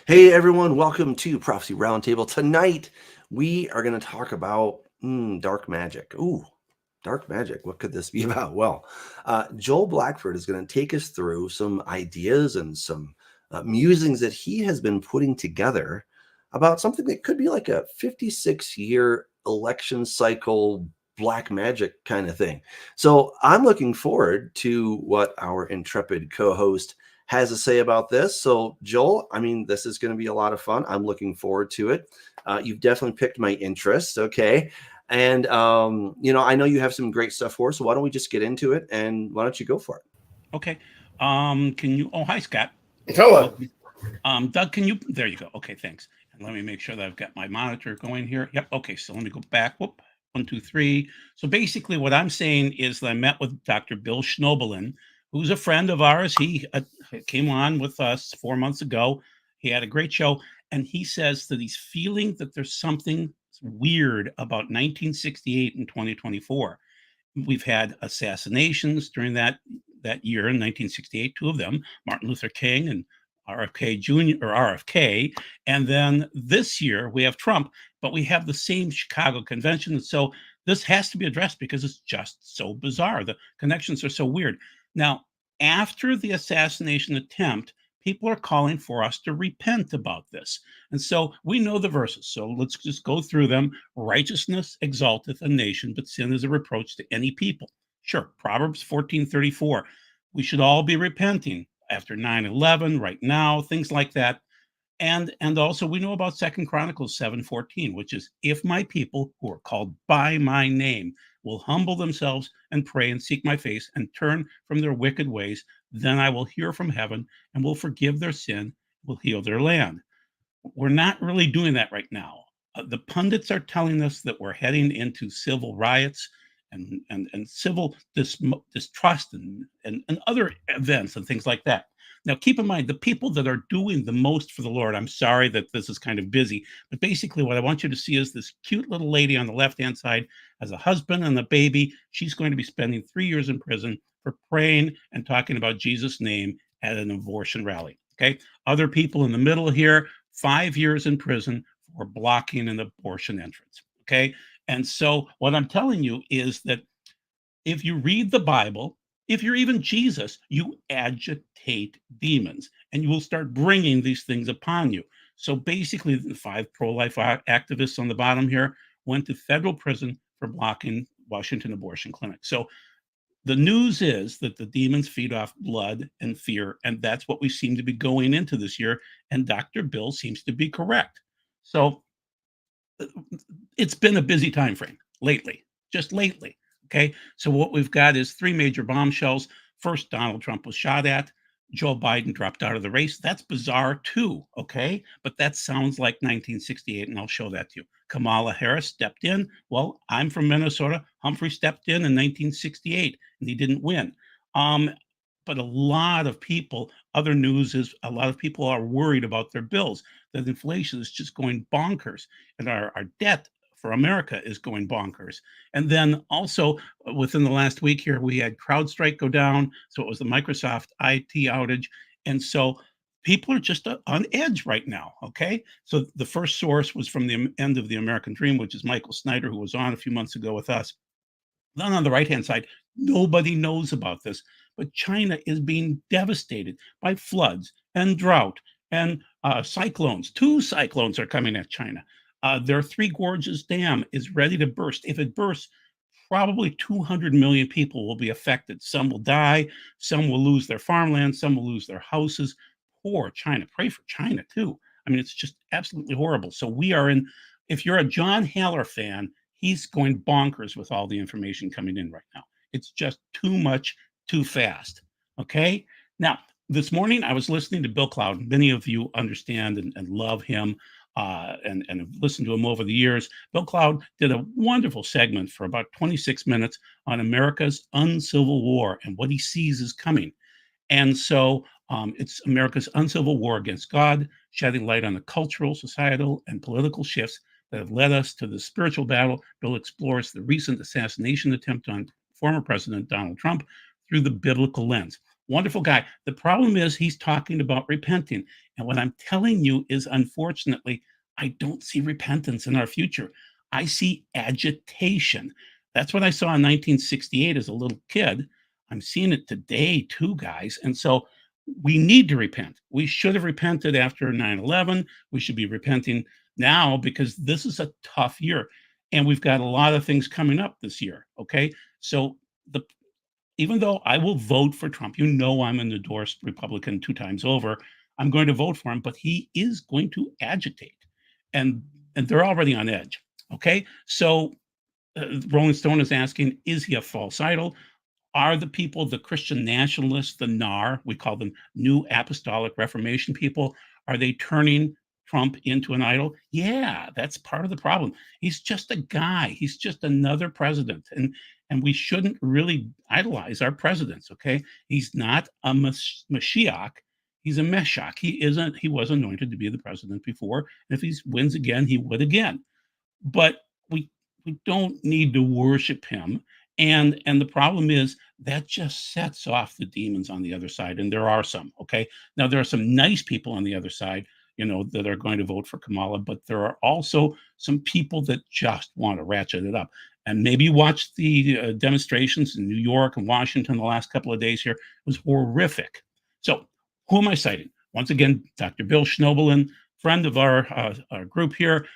Hey everyone, welcome to Prophecy Roundtable. Tonight we are going to talk about dark magic. Ooh, dark magic. What could this be about? Well, Joel Blackford is going to take us through some ideas and some musings that he has been putting together about something that could be like a 56-year election cycle black magic kind of thing. So I'm looking forward to what our intrepid co-host has to say about this. So, Joel, I mean, this is going to be a lot of fun. I'm looking forward to it. You've definitely picked my interest. Okay. And, I know you have some great stuff for us. So, why don't we just get into it and why don't you go for it? Okay. Can you? Oh, hi, Scott. Hello. Welcome. Doug, can you? There you go. Okay, thanks. And let me make sure that I've got my monitor going here. Yep. Okay. So let me go back. Whoop. One, two, three. So basically, what I'm saying is that I met with Dr. Bill Schnobelin, who's a friend of ours. He came on with us 4 months ago. He had a great show, and he says that he's feeling that there's something weird about 1968 and 2024. We've had assassinations during that year in 1968, two of them, Martin Luther King and RFK Jr. or RFK. And then this year we have Trump, but we have the same Chicago convention. And so this has to be addressed because it's just so bizarre. The connections are so weird. Now, after the assassination attempt, people are calling for us to repent about this. And so we know the verses. So let's just go through them. Righteousness exalteth a nation, but sin is a reproach to any people. Sure, Proverbs 14:34. We should all be repenting after 9/11, right now, things like that. And also we know about Second Chronicles 7:14, which is if my people who are called by my name will humble themselves and pray and seek my face and turn from their wicked ways, then I will hear from heaven and will forgive their sin, will heal their land. We're not really doing that right now. The pundits are telling us that we're heading into civil riots and civil distrust and other events and things like that. Now, keep in mind the people that are doing the most for the Lord. I'm sorry that this is kind of busy, but basically, what I want you to see is this cute little lady on the left hand side has a husband and a baby. She's going to be spending 3 years in prison for praying and talking about Jesus' name at an abortion rally. Okay. Other people in the middle here, 5 years in prison for blocking an abortion entrance. Okay. And so, what I'm telling you is that if you read the Bible, if you're even Jesus, you agitate demons and you will start bringing these things upon you. So, basically, the five pro life activists on the bottom here went to federal prison for blocking Washington abortion clinics. So, the news is that the demons feed off blood and fear, and that's what we seem to be going into this year. And Dr. Bill seems to be correct. So it's been a busy time frame lately, just lately. Okay. So what we've got is three major bombshells. First, Donald Trump was shot at. Joe Biden dropped out of the race. That's bizarre too. Okay. But that sounds like 1968, and I'll show that to you. Kamala Harris stepped in. Well, I'm from Minnesota. Humphrey stepped in 1968, and he didn't win. Um, but a lot of people, other news is a lot of people are worried about their bills, that inflation is just going bonkers, and our debt for America is going bonkers. And then also within the last week here, we had CrowdStrike go down. So it was the Microsoft IT outage. And so people are just on edge right now. Okay. So the first source was from the end of the American Dream, which is Michael Snyder, who was on a few months ago with us. Then on the right hand side, nobody knows about this, but China is being devastated by floods and drought and cyclones. Two cyclones are coming at China. Their Three Gorges Dam is ready to burst. If it bursts, probably 200 million people will be affected. Some will die, some will lose their farmland, some will lose their houses. Poor China. Pray for China too. I mean, it's just absolutely horrible. So we are in, if you're a John Haller fan, he's going bonkers with all the information coming in right now. It's just too much, too fast. Okay. Now, this morning I was listening to Bill Cloud. Many of you understand and love him and have listened to him over the years. Bill Cloud did a wonderful segment for about 26 minutes on America's uncivil war and what he sees is coming. And so it's America's uncivil war against God, shedding light on the cultural, societal, and political shifts that have led us to the spiritual battle. Bill explores the recent assassination attempt on former President Donald Trump through the biblical lens. wonderful guy. The problem is he's talking about repenting. And what I'm telling you is, unfortunately, I don't see repentance in our future. I see agitation. That's what I saw in 1968 as a little kid. I'm seeing it today too, guys. And so we need to repent. We should have repented after 9/11. We should be repenting now because this is a tough year. And we've got a lot of things coming up this year. Okay. So the even though I will vote for Trump, I'm an endorsed Republican 2 times over. I'm going to vote for him, but he is going to agitate, and they're already on edge. Okay, so Rolling Stone is asking, is he a false idol? Are the people, the Christian nationalists, the NAR, we call them New Apostolic Reformation people, are they turning Trump into an idol? Yeah, that's part of the problem. He's just a guy. He's just another president, and we shouldn't really idolize our presidents. Okay, he's not a Mashiach. He's a Meshach. He isn't. He was anointed to be the president before, and if he wins again, he would again. But we we don't need to worship him. And the problem is that just sets off the demons on the other side, and there are some. Okay, now there are some nice people on the other side, that are going to vote for Kamala, but there are also some people that just want to ratchet it up. And maybe you watched the demonstrations in New York and Washington the last couple of days here. It was horrific. So who am I citing? Once again, Dr. Bill Schnobelin, friend of our group here.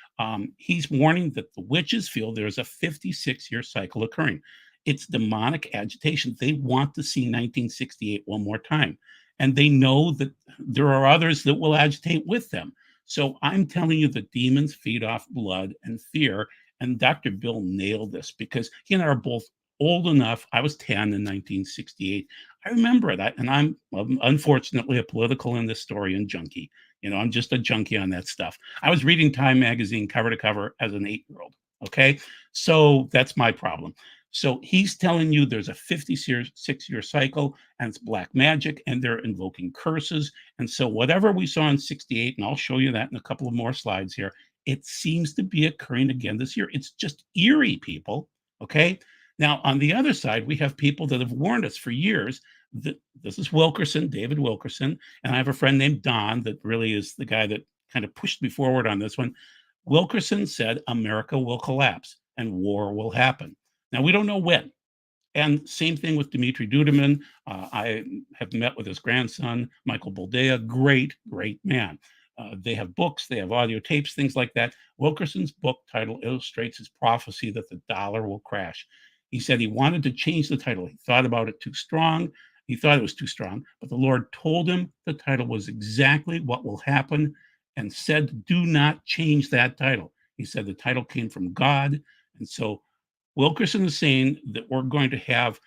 He's warning that the witches feel there's a 56-year cycle occurring. It's demonic agitation. They want to see 1968 one more time. And they know that there are others that will agitate with them. So I'm telling you, the demons feed off blood and fear. And Dr. Bill nailed this because he and I are both old enough. I was 10 in 1968. I remember it. And I'm unfortunately a political and historian junkie. I'm just a junkie on that stuff. I was reading Time magazine cover to cover as an 8-year-old. Okay. So that's my problem. So he's telling you there's a 56-year cycle and it's black magic and they're invoking curses. And so whatever we saw in 68, and I'll show you that in a couple of more slides here, it seems to be occurring again this year. It's just eerie, people. Okay. Now, on the other side, we have people that have warned us for years. This is Wilkerson, David Wilkerson, and I have a friend named Don that really is the guy that kind of pushed me forward on this one. Wilkerson said America will collapse and war will happen. Now, we don't know when. And same thing with Dimitri Duduman. I have met with his grandson, Michael Boldea. Great, great man. They have books, they have audio tapes, things like that. Wilkerson's book title illustrates his prophecy that the dollar will crash. He said he wanted to change the title. He thought about it too strong. He thought it was too strong, but the Lord told him the title was exactly what will happen and said, do not change that title. He said the title came from God. And so Wilkerson is saying that we're going to have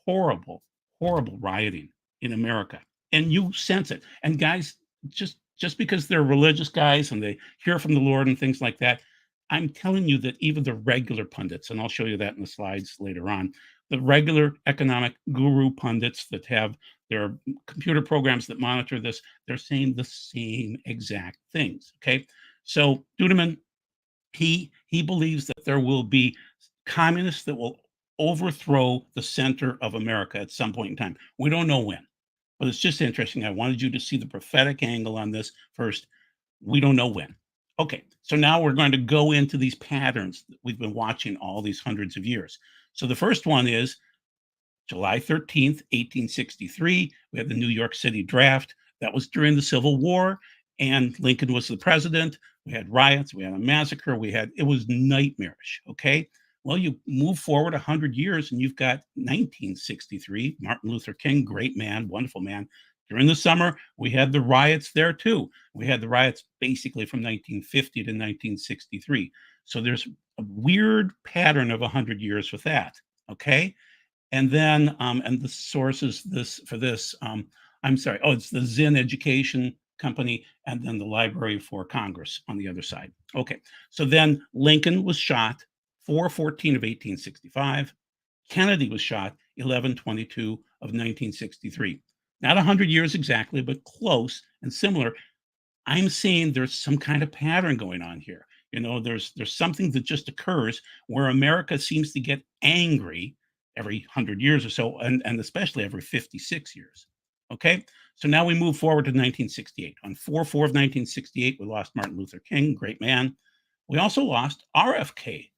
horrible, horrible rioting in America. And you sense it. And guys, just because they're religious guys and they hear from the Lord and things like that, I'm telling you that even the regular pundits, and I'll show you that in the slides later on, the regular economic guru pundits that have their computer programs that monitor this, they're saying the same exact things. Okay. So Dudeman, he believes that there will be communists that will overthrow the center of America at some point in time. We don't know when, but it's just interesting. I wanted you to see the prophetic angle on this first. We don't know when. Okay, so now we're going to go into these patterns that we've been watching all these hundreds of years. So the first one is July 13th, 1863. We had the New York City draft. That was during the Civil War, and Lincoln was the president. We had riots, we had a massacre, it was nightmarish. Okay. Well, you move forward 100 years and you've got 1963, Martin Luther King, great man, wonderful man. During the summer, we had the riots there too. We had the riots basically from 1950 to 1963. So there's a weird pattern of 100 years with that. Okay. And then, and the sources I'm sorry, it's the Zen Education Company and then the Library for Congress on the other side. Okay, so then Lincoln was shot 4/14 of 1865. Kennedy was shot 11/22 of 1963. Not 100 years exactly, but close and similar. I'm saying there's some kind of pattern going on here. There's something that just occurs where America seems to get angry every 100 years or so, and especially every 56 years. Okay. So now we move forward to 1968. On 4/4 of 1968, we lost Martin Luther King, great man. We also lost RFK,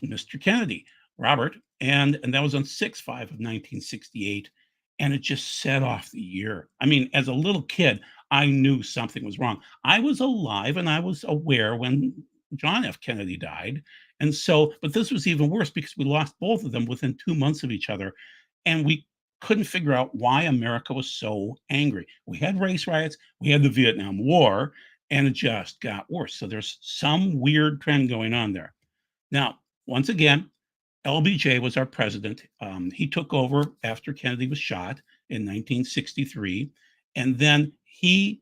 Mr. Kennedy, Robert, and that was on 6/5 of 1968. And it just set off the year. I mean, as a little kid, I knew something was wrong. I was alive and I was aware when John F. Kennedy died. And so, but this was even worse because we lost both of them within 2 months of each other. And we couldn't figure out why America was so angry. We had race riots, we had the Vietnam War, and it just got worse. So there's some weird trend going on there. Now, once again, LBJ was our president. He took over after Kennedy was shot in 1963, and then he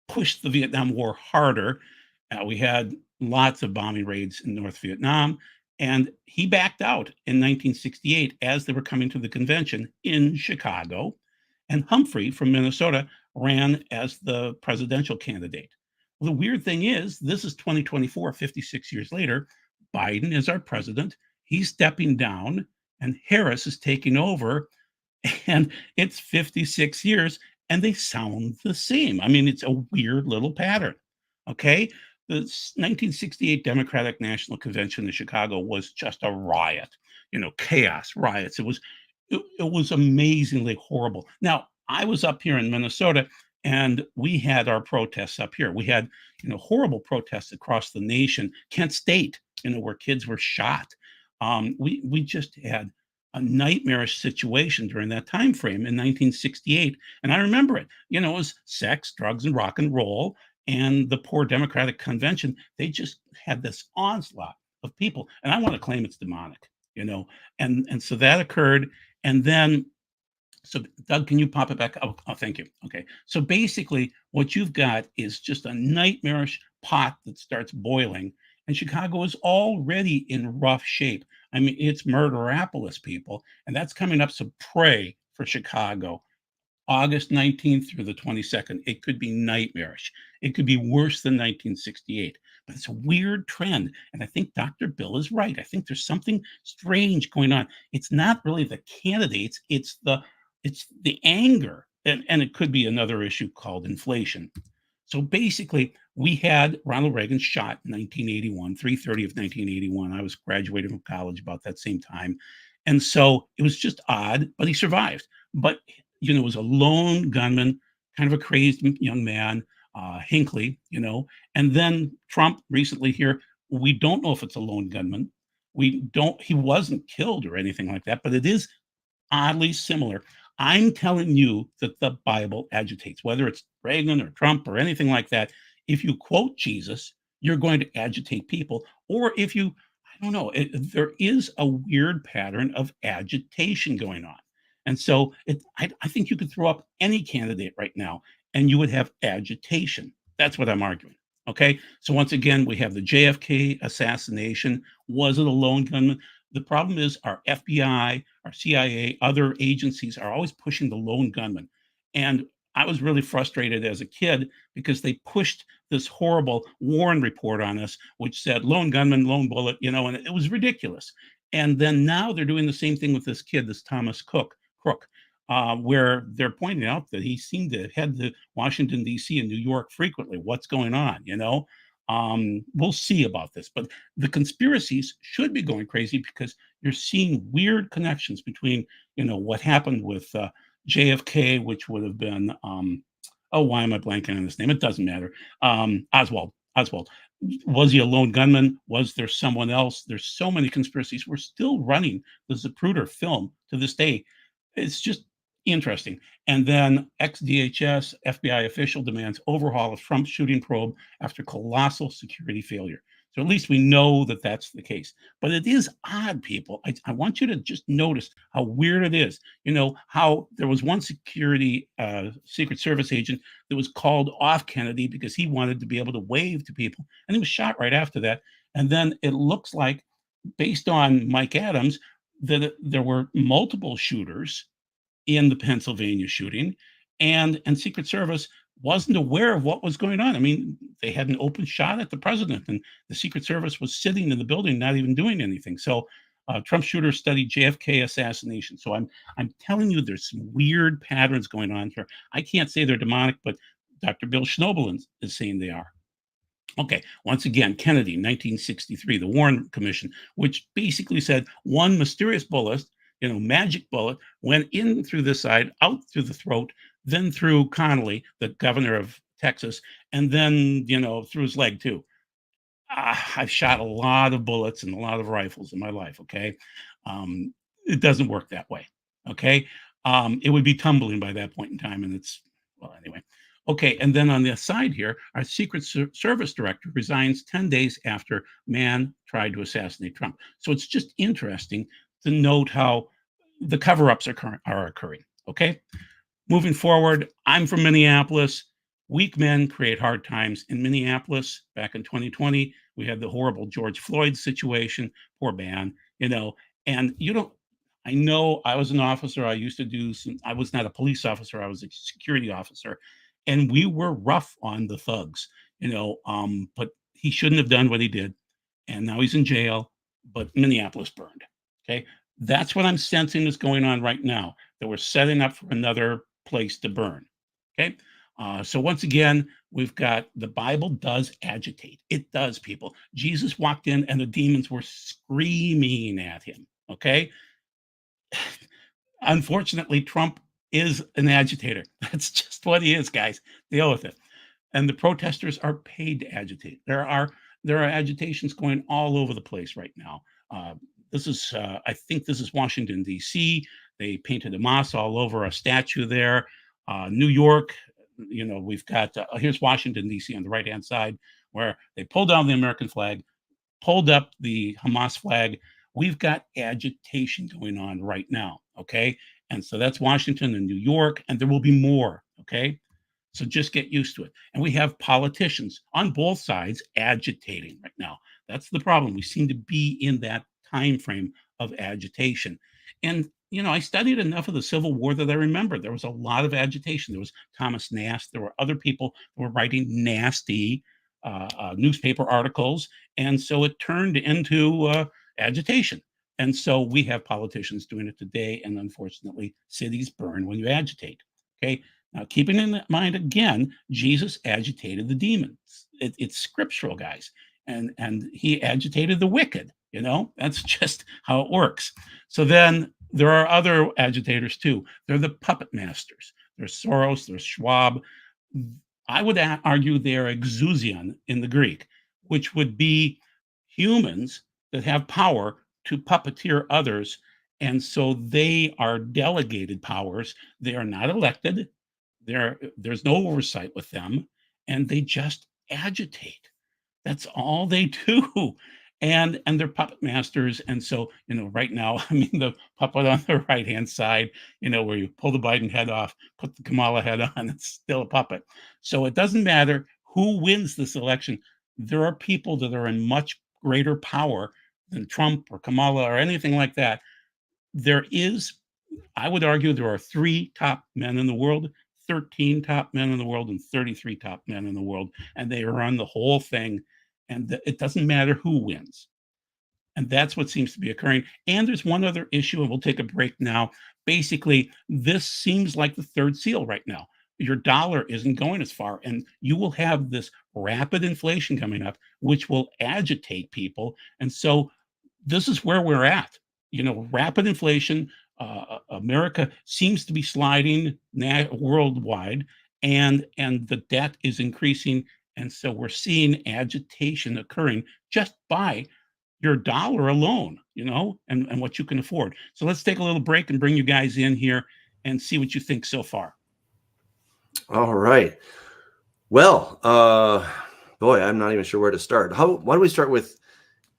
pushed the Vietnam War harder. We had lots of bombing raids in North Vietnam, and he backed out in 1968 as they were coming to the convention in Chicago. And Humphrey from Minnesota ran as the presidential candidate. Well, the weird thing is, this is 2024, 56 years later. Biden is our president. He's stepping down, and Harris is taking over. And it's 56 years and they sound the same. I mean, it's a weird little pattern. Okay. The 1968 Democratic National Convention in Chicago was just a riot, chaos, riots. It was amazingly horrible. Now, I was up here in Minnesota and we had our protests up here. We had, horrible protests across the nation. Kent State, where kids were shot. We just had a nightmarish situation during that time frame in 1968, and I remember it. It was sex, drugs, and rock and roll, and the poor Democratic Convention. They just had this onslaught of people, and I want to claim it's demonic. And so that occurred, and then so, Doug, can you pop it back? Oh, thank you. Okay. So basically, what you've got is just a nightmarish pot that starts boiling, and Chicago is already in rough shape. I mean, it's Murderapolis, people, and that's coming up. So pray for Chicago. August 19th through the 22nd. It could be nightmarish. It could be worse than 1968, but it's a weird trend. And I think Dr. Bill is right. I think there's something strange going on. It's not really the candidates, it's the anger. And it could be another issue called inflation. So basically, we had Ronald Reagan shot in 1981, 3/30 of 1981. I was graduating from college about that same time. And so it was just odd, but he survived. But it was a lone gunman, kind of a crazed young man, Hinckley, and then Trump recently here. We don't know if it's a lone gunman. He wasn't killed or anything like that, but it is oddly similar. I'm telling you that the Bible agitates, whether it's Reagan or Trump or anything like that. If you quote Jesus, you're going to agitate people. Or if you, I don't know, there is a weird pattern of agitation going on. And so I think you could throw up any candidate right now and you would have agitation. That's what I'm arguing. Okay. So once again, we have the JFK assassination. Was it a lone gunman? The problem is our FBI, our CIA, other agencies are always pushing the lone gunman. And I was really frustrated as a kid because they pushed this horrible Warren report on us, which said lone gunman, lone bullet, and it was ridiculous. And then now they're doing the same thing with this kid, this Thomas Crook, where they're pointing out that he seemed to head to Washington, D.C. and New York frequently. What's going on? We'll see about this, but the conspiracies should be going crazy because you're seeing weird connections between, what happened with JFK, which would have been, oh, why am I blanking on his name? It doesn't matter. Oswald. Oswald. Was he a lone gunman? Was there someone else? There's so many conspiracies. We're still running the Zapruder film to this day. It's just interesting. And then ex-DHS FBI official demands overhaul of Trump's shooting probe after colossal security failure. So at least we know that that's the case. But it is odd, people. I want you to just notice how weird it is. How there was one security Secret Service agent that was called off Kennedy because he wanted to be able to wave to people. And he was shot right after that. And then it looks like, based on Mike Adams, that there were multiple shooters in the Pennsylvania shooting, and Secret Service wasn't aware of what was going on. I mean, they had an open shot at the president, and the Secret Service was sitting in the building, not even doing anything. So Trump shooter studied JFK assassination. So I'm telling you, there's some weird patterns going on here. I can't say they're demonic, but Dr. Bill Schnoebelen is saying they are. Okay, once again, Kennedy, 1963, the Warren Commission, which basically said one mysterious bullet, magic bullet, went in through the side, out through the throat, then through Connolly, the governor of Texas, and then, through his leg too. I've shot a lot of bullets and a lot of rifles in my life, okay? It doesn't work that way, okay? It would be tumbling by that point in time, and well, anyway. Okay, and then on the side here, our Secret Service director resigns 10 days after man tried to assassinate Trump. So it's just interesting to note how the cover-ups are occurring, okay? Moving forward, I'm from Minneapolis. Weak men create hard times in Minneapolis. Back in 2020, we had the horrible George Floyd situation. Poor man, and I know I was an officer. I used to I was not a police officer. I was a security officer. And we were rough on the thugs, but he shouldn't have done what he did. And now he's in jail, but Minneapolis burned. Okay. That's what I'm sensing is going on right now, that we're setting up for another place to burn. Okay. So once again, we've got the Bible does agitate. It does, people. Jesus walked in and the demons were screaming at him. Okay. Unfortunately, Trump is an agitator. That's just what he is, guys. Deal with it. And the protesters are paid to agitate. There are agitations going all over the place right now. I think this is Washington, D.C. They painted a moss all over a statue there. New York, we've got, here's Washington, D.C. on the right-hand side, where they pulled down the American flag, pulled up the Hamas flag. We've got agitation going on right now, okay? And so that's Washington and New York, and there will be more, okay? So just get used to it. And we have politicians on both sides agitating right now. That's the problem. We seem to be in that time frame of agitation. And I studied enough of the Civil War that I remember there was a lot of agitation. There was Thomas Nast. There were other people who were writing nasty newspaper articles, and so it turned into agitation. And so we have politicians doing it today, and unfortunately, cities burn when you agitate. Okay. Now, keeping in mind again, Jesus agitated the demons. It's scriptural, guys, and he agitated the wicked. That's just how it works. So then there are other agitators too. They're the puppet masters. There's Soros. There's Schwab. I would argue they're exousion in the Greek, which would be humans that have power to puppeteer others. And so they are delegated powers. They are not elected. There's no oversight with them, and they just agitate. That's all they do. And they're puppet masters. And so, right now, I mean, the puppet on the right-hand side, where you pull the Biden head off, put the Kamala head on, it's still a puppet. So it doesn't matter who wins this election. There are people that are in much greater power than Trump or Kamala or anything like that. I would argue there are 3 top men in the world, 13 top men in the world, and 33 top men in the world, and they run the whole thing. And it doesn't matter who wins. And that's what seems to be occurring. And there's one other issue, and we'll take a break now. Basically, this seems like the third seal right now. Your dollar isn't going as far, and you will have this rapid inflation coming up, which will agitate people. And so this is where we're at. Rapid inflation. America seems to be sliding worldwide, and the debt is increasing. And so we're seeing agitation occurring just by your dollar alone, and what you can afford. So let's take a little break and bring you guys in here and see what you think so far. All right. Well, boy, I'm not even sure where to start. Why don't we start with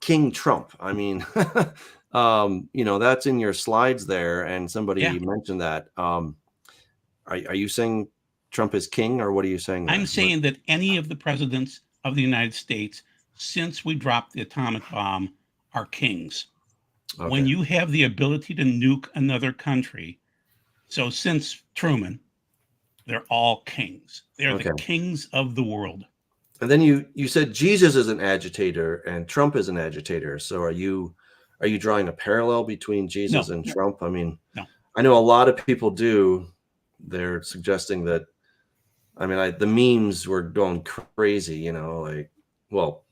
King Trump? I mean, that's in your slides there, and somebody mentioned that. Are you saying Trump is king, or what are you saying there? I'm saying that any of the presidents of the United States since we dropped the atomic bomb are kings. Okay. When you have the ability to nuke another country, so since Truman, they're all kings. They're the kings of the world. And then you said Jesus is an agitator and Trump is an agitator. So are you are you drawing a parallel between Jesus No, and Trump? I mean, no. I know a lot of people do. They're suggesting that, I mean, the memes were going crazy, you know, like, well,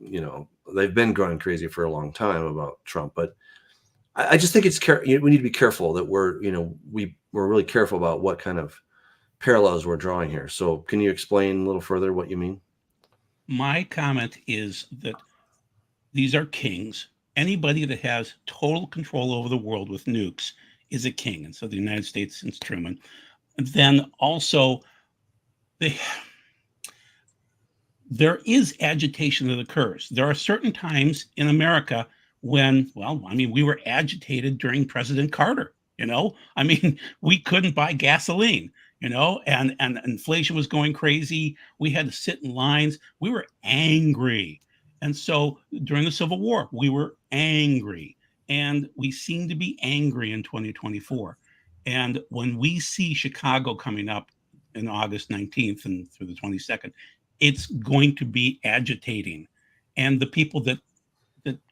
you know, they've been going crazy for a long time about Trump, but I just think we need to be careful that we're, you know, we're really careful about what kind of parallels we're drawing here. So can you explain a little further what you mean? My comment is that these are kings. Anybody that has total control over the world with nukes is a king. And so the United States since Truman. And then also, they, there is agitation that occurs. There are certain times in America when, well, I mean, we were agitated during President Carter. You know, I mean, we couldn't buy gasoline. You know, and inflation was going crazy. We had to sit in lines. We were angry, and so during the Civil War, we were angry, and we seem to be angry in 2024. And when we see Chicago coming up in August 19th and through the 22nd, it's going to be agitating, and the people that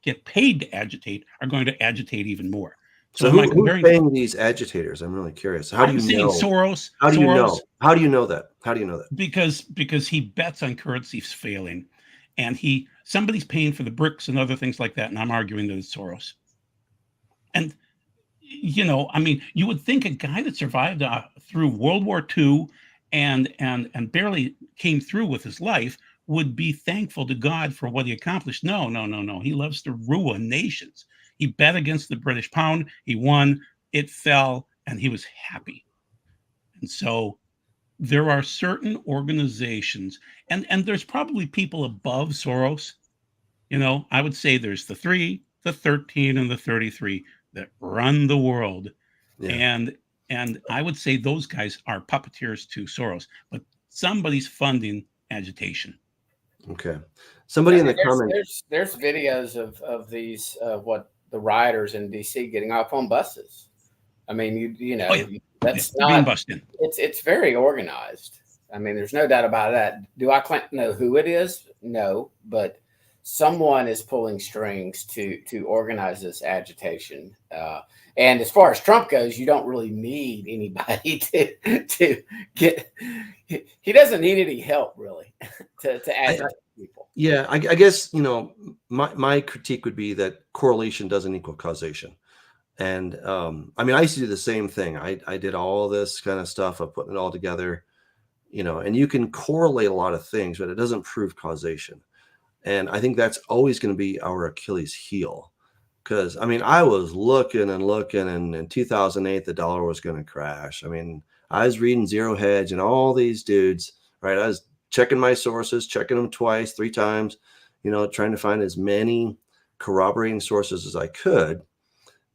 get paid to agitate are going to agitate even more. So So am I who's comparing? paying these agitators? I'm really curious. How do I'm you saying know? Soros. How do you Soros, know? How do you know that? How do you know that? because he bets on currencies failing, and somebody's paying for the bricks and other things like that, and I'm arguing that it's Soros. And you know, I mean, you would think a guy that survived through World War II and barely came through with his life would be thankful to God for what he accomplished. No, no, no, no. He loves to ruin nations. He bet against the British pound. He won. It fell, and he was happy. And so there are certain organizations, and there's probably people above Soros. You know, I would say there's the 3, the 13, and the 33 that run the world. Yeah. And I would say those guys are puppeteers to Soros, but somebody's funding agitation. Okay. Yeah, Somebody I in mean, the comments. there's videos of these what the rioters in DC getting off on buses. I mean, you Oh know, yeah, yeah, that's they're being not. bussed in. It's very organized. I mean, there's no doubt about that. Do I know who it is? No, but someone is pulling strings to organize this agitation. And as far as Trump goes, you don't really need anybody to get. He doesn't need any help really to agitate people. Yeah, I guess, you know, my critique would be that correlation doesn't equal causation. And I mean, I used to do the same thing. I did all this kind of stuff of putting it all together, you know, and you can correlate a lot of things, but it doesn't prove causation. And I think that's always going to be our Achilles heel. Because I mean, I was looking and looking, and in 2008, the dollar was going to crash. I mean, I was reading Zero Hedge and all these dudes, right? I was checking my sources, checking them twice, 3 times, you know, trying to find as many corroborating sources as I could,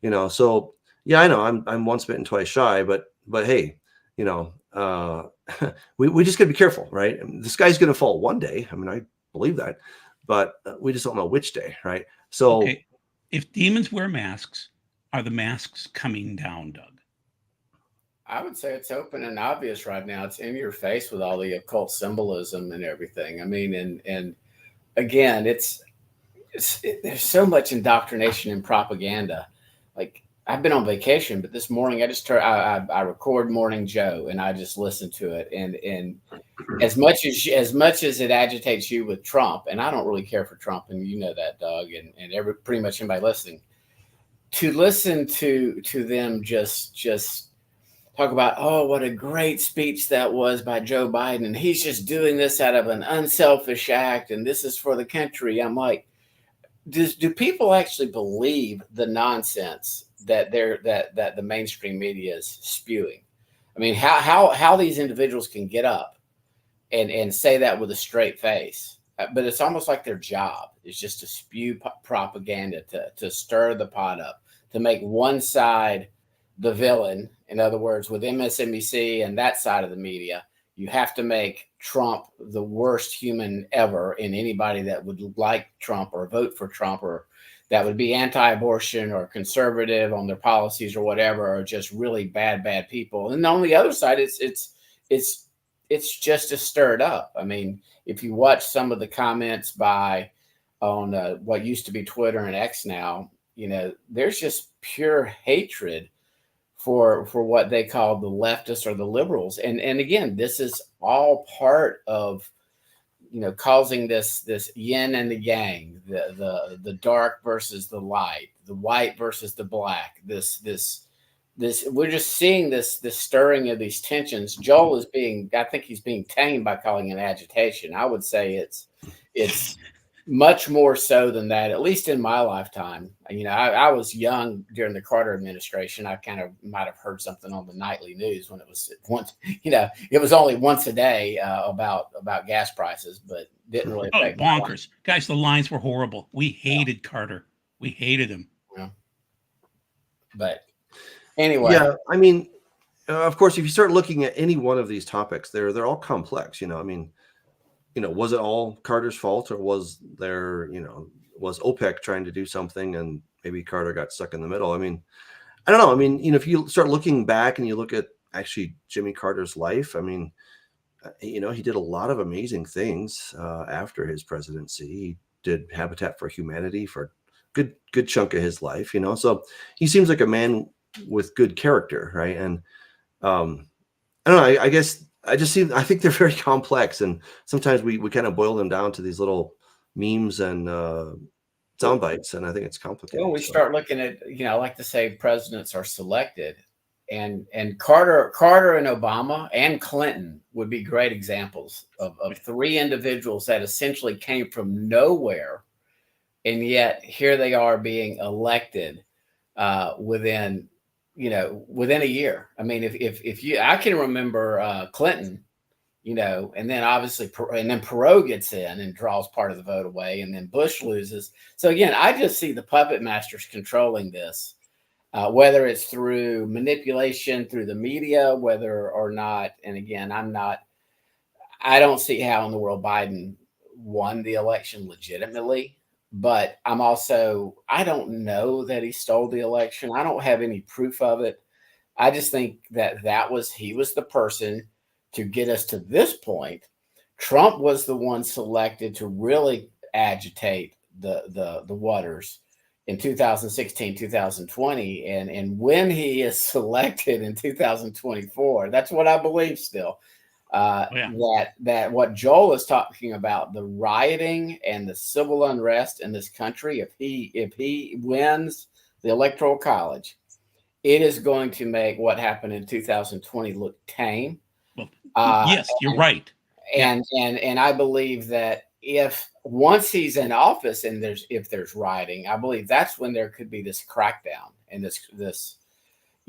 you know. So yeah, I know I'm once bitten, twice shy, but hey, you know, we just got to be careful, right? I mean, this guy's going to fall one day. I mean, I believe that, but we just don't know which day, right? So. Okay, if demons wear masks, are the masks coming down, Doug? I would say it's open and obvious right now. It's in your face with all the occult symbolism and everything. I mean, and again, there's so much indoctrination and propaganda. Like I've been on vacation, but this morning I just I record Morning Joe and I just listen to it. And as much as it agitates you with Trump, and I don't really care for Trump, and you know that, Doug, and pretty much anybody listening, to listen to them just talk about, oh, what a great speech that was by Joe Biden, and he's just doing this out of an unselfish act, and this is for the country. I'm like, do people actually believe the nonsense that that the mainstream media is spewing? I mean, how these individuals can get up and say that with a straight face, but it's almost like their job is just to spew propaganda, to stir the pot up, to make one side the villain. In other words, with MSNBC and that side of the media, you have to make Trump the worst human ever, and anybody that would like Trump or vote for Trump or that would be anti-abortion or conservative on their policies or whatever are just really bad people. And on the other side, it's just as stirred up. I mean, if you watch some of the comments on what used to be Twitter and X now, there's just pure hatred for what they call the leftists or the liberals. And again, this is all part of causing this yin and the yang, the dark versus the light, the white versus the black. This we're just seeing this stirring of these tensions. Joel is I think he's being tamed by calling it agitation. I would say it's much more so than that, at least in my lifetime. I was young during the Carter administration. I kind of might have heard something on the nightly news when it was once, it was only once a day about gas prices, but didn't really affect bonkers. Guys, the lines were horrible. We hated Carter. We hated him. Yeah. But anyway. Yeah, I mean, of course, if you start looking at any one of these topics, they're all complex, I mean, was it all Carter's fault, or was was OPEC trying to do something and maybe Carter got stuck in the middle? I mean, I don't know. I mean, if you start looking back and you look at actually Jimmy Carter's life, I mean, he did a lot of amazing things after his presidency. He did Habitat for Humanity for a good chunk of his life, so he seems like a man with good character, right? And I don't know, I guess I think they're very complex, and sometimes we kind of boil them down to these little memes and sound bites, and I think it's complicated. Well, we start looking at, I like to say presidents are selected, and Carter and Obama and Clinton would be great examples of three individuals that essentially came from nowhere, and yet here they are being elected within a year. I mean, I can remember Clinton, and then obviously, and then Perot gets in and draws part of the vote away, and then Bush loses. So again, I just see the puppet masters controlling this, whether it's through manipulation, through the media, whether or not. And again, I don't see how in the world Biden won the election legitimately. But I don't know that he stole the election. I don't have any proof of it. I just think he was the person to get us to this point. Trump was the one selected to really agitate the waters in 2016, 2020. And when he is selected in 2024, that's what I believe still. That what Joel is talking about, the rioting and the civil unrest in this country, if he wins the Electoral College, it is going to make what happened in 2020 look tame. Well, yes, you're right. And I believe that once he's in office and if there's rioting, I believe that's when there could be this crackdown and this.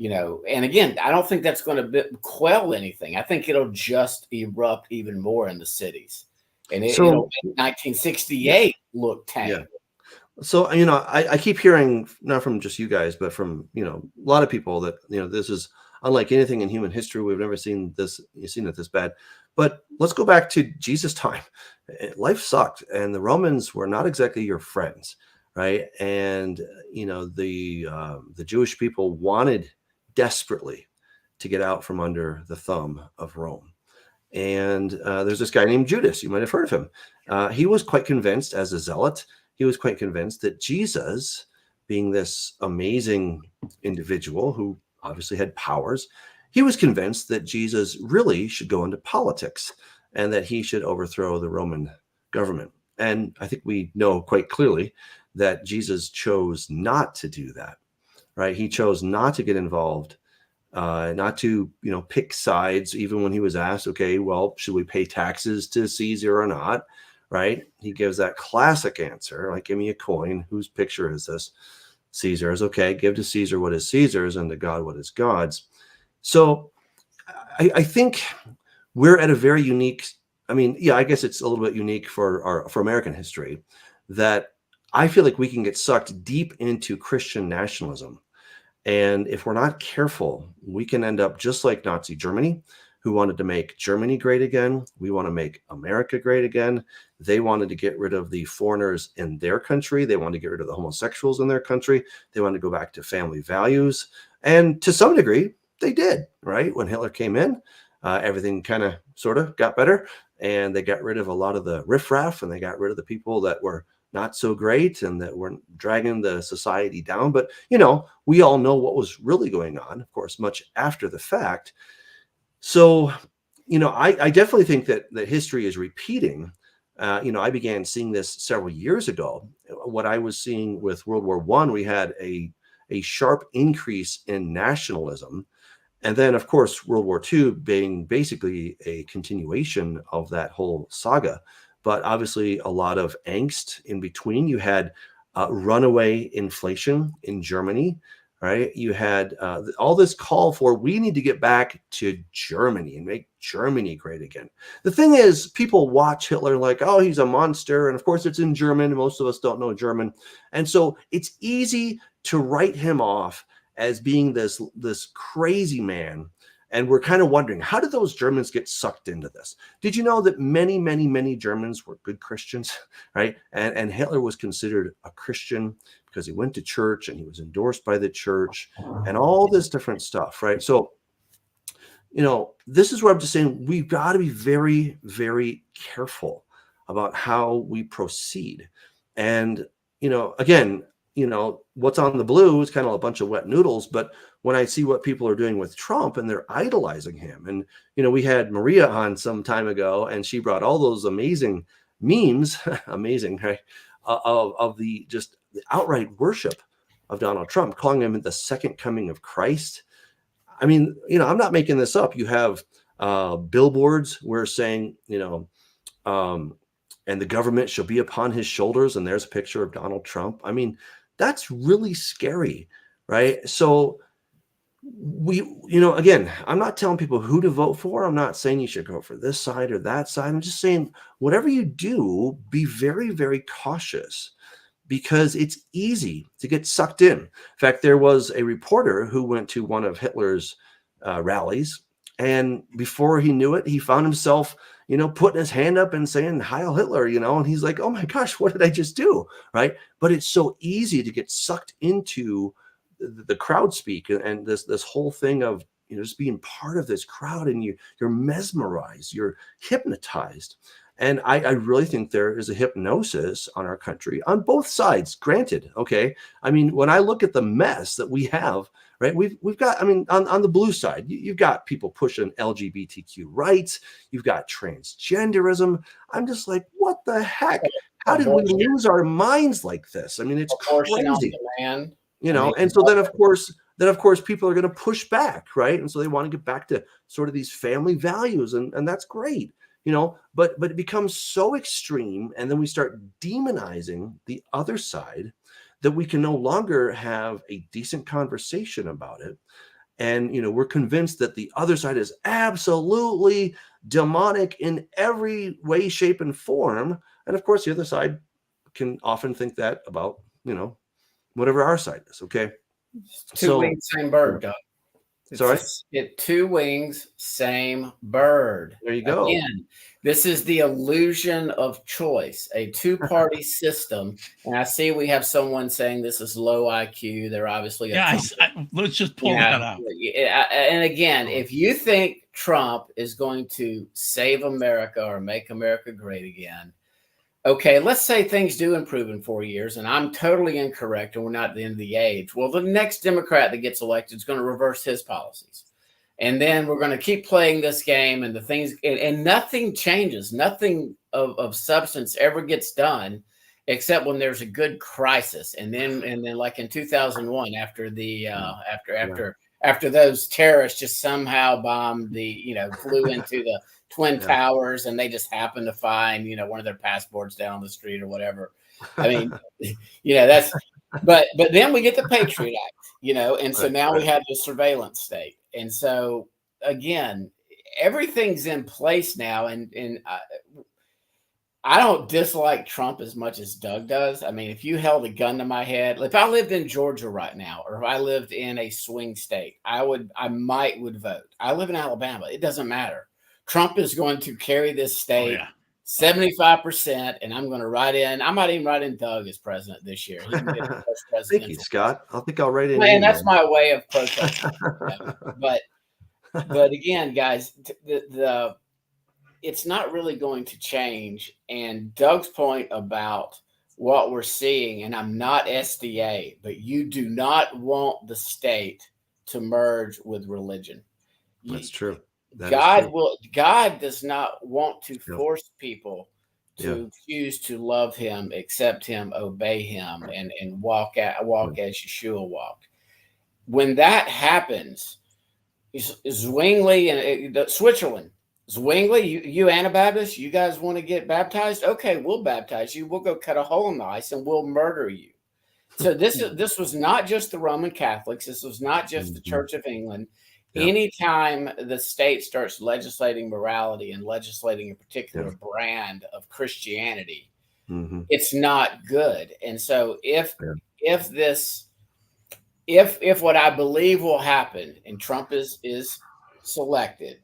And again, I don't think that's going to quell anything. I think it'll just erupt even more in the cities. And it'll make 1968 look tame. Yeah. So, I keep hearing, not from just you guys, but from, a lot of people that, this is unlike anything in human history. We've never seen it this bad. But let's go back to Jesus' time. Life sucked, and the Romans were not exactly your friends, right? And, the Jewish people wanted desperately to get out from under the thumb of Rome. And there's this guy named Judas. You might have heard of him. He was quite convinced, as a zealot, he was quite convinced that Jesus, being this amazing individual who obviously had powers, he was convinced that Jesus really should go into politics and that he should overthrow the Roman government. And I think we know quite clearly that Jesus chose not to do that. Right, he chose not to get involved, not to pick sides, even when he was asked, okay, well, should we pay taxes to Caesar or not? Right, he gives that classic answer, like, give me a coin. Whose picture is this? Caesar's. Okay, give to Caesar what is Caesar's, and to God what is God's. So, I think we're at a very unique. I mean, yeah, I guess it's a little bit unique for American history that I feel like we can get sucked deep into Christian nationalism. And if we're not careful, we can end up just like Nazi Germany, who wanted to make Germany great again. We want to make America great again. They wanted to get rid of the foreigners in their country. They wanted to get rid of the homosexuals in their country. They wanted to go back to family values. And to some degree, they did, right? When Hitler came in, everything kind of sort of got better. And they got rid of a lot of the riffraff, and they got rid of the people that were not so great and that were dragging the society down. But, we all know what was really going on, of course, much after the fact. So, I definitely think that history is repeating. I began seeing this several years ago. What I was seeing with World War I, we had a sharp increase in nationalism. And then, of course, World War II being basically a continuation of that whole saga. But obviously, a lot of angst in between. You had runaway inflation in Germany, right? You had all this call for we need to get back to Germany and make Germany great again. The thing is, people watch Hitler like, oh, he's a monster. And of course, it's in German. Most of us don't know German. And so it's easy to write him off as being this crazy man. And we're kind of wondering, how did those Germans get sucked into this? Did you know that many, many, many Germans were good Christians, right? And Hitler was considered a Christian because he went to church and he was endorsed by the church and all this different stuff, right? So, this is what I'm just saying. We've got to be very, very careful about how we proceed. And, again, what's on the blue is kind of a bunch of wet noodles. But when I see what people are doing with Trump and they're idolizing him, and, we had Maria on some time ago, and she brought all those amazing memes, amazing, right? Of the outright worship of Donald Trump, calling him the second coming of Christ. I mean, I'm not making this up. You have billboards where saying, and the government shall be upon his shoulders. And there's a picture of Donald Trump. I mean, that's really scary, right? So again, I'm not telling people who to vote for. I'm not saying you should go for this side or that side. I'm just saying, whatever you do, be very, very cautious because it's easy to get sucked in. In fact, there was a reporter who went to one of Hitler's rallies, and before he knew it, he found himself putting his hand up and saying, Heil Hitler, and he's like, oh my gosh, what did I just do? Right. But it's so easy to get sucked into the crowd speak and this whole thing of, just being part of this crowd, and you're mesmerized, you're hypnotized. And I really think there is a hypnosis on our country on both sides. Granted. Okay. I mean, when I look at the mess that we have, right, we've got, I mean, on the blue side, you've got people pushing LGBTQ rights. You've got transgenderism. I'm just like, what the heck? How did we lose our minds like this? I mean, it's crazy, and so then of course, people are going to push back, right? And so they want to get back to sort of these family values, and that's great. But it becomes so extreme, and then we start demonizing the other side that we can no longer have a decent conversation about it. And we're convinced that the other side is absolutely demonic in every way, shape, and form. And of course, the other side can often think that about whatever our side is. Okay, two wings, same bird, Doug. Sorry? Two wings, same bird. There you go. Again, this is the illusion of choice, a two-party system. And I see we have someone saying this is low IQ. They're obviously let's just pull that out. And again, if you think Trump is going to save America or make America great again, okay, let's say things do improve in 4 years, and I'm totally incorrect, and we're not at the end of the age. Well, the next Democrat that gets elected is going to reverse his policies. And then we're going to keep playing this game, and the things, and nothing changes. Nothing of substance ever gets done, except when there's a good crisis. And then like in 2001, after the after those terrorists just somehow bombed flew into the Twin Towers, and they just happened to find, one of their passports down the street or whatever. I mean, that's, but then we get the Patriot Act, and so now we have the surveillance state. And so again, everything's in place now. And I don't dislike Trump as much as Doug does. I mean, if you held a gun to my head, if I lived in Georgia right now, or if I lived in a swing state, I might vote. I live in Alabama. It doesn't matter. Trump is going to carry this state 75%, and I'm going to write in. I might even write in Doug as president this year. He can get the first presidential. Thank you, Scott. I think I'll write in. Man, that's my way of protesting. But again, guys, it's not really going to change. And Doug's point about what we're seeing, and I'm not SDA, but you do not want the state to merge with religion. That's true. That is true. God does not want to Yep. force people to choose to love him, accept him, obey him, and walk as Yeshua walked. When that happens, Zwingli and Switzerland, Zwingli, you Anabaptists, you guys want to get baptized? Okay, we'll baptize you. We'll go cut a hole in the ice and we'll murder you. So this was not just the Roman Catholics. This was not just the Church of England. Yep. Anytime the state starts legislating morality and legislating a particular brand of Christianity, it's not good. And so if what I believe will happen, and Trump is selected,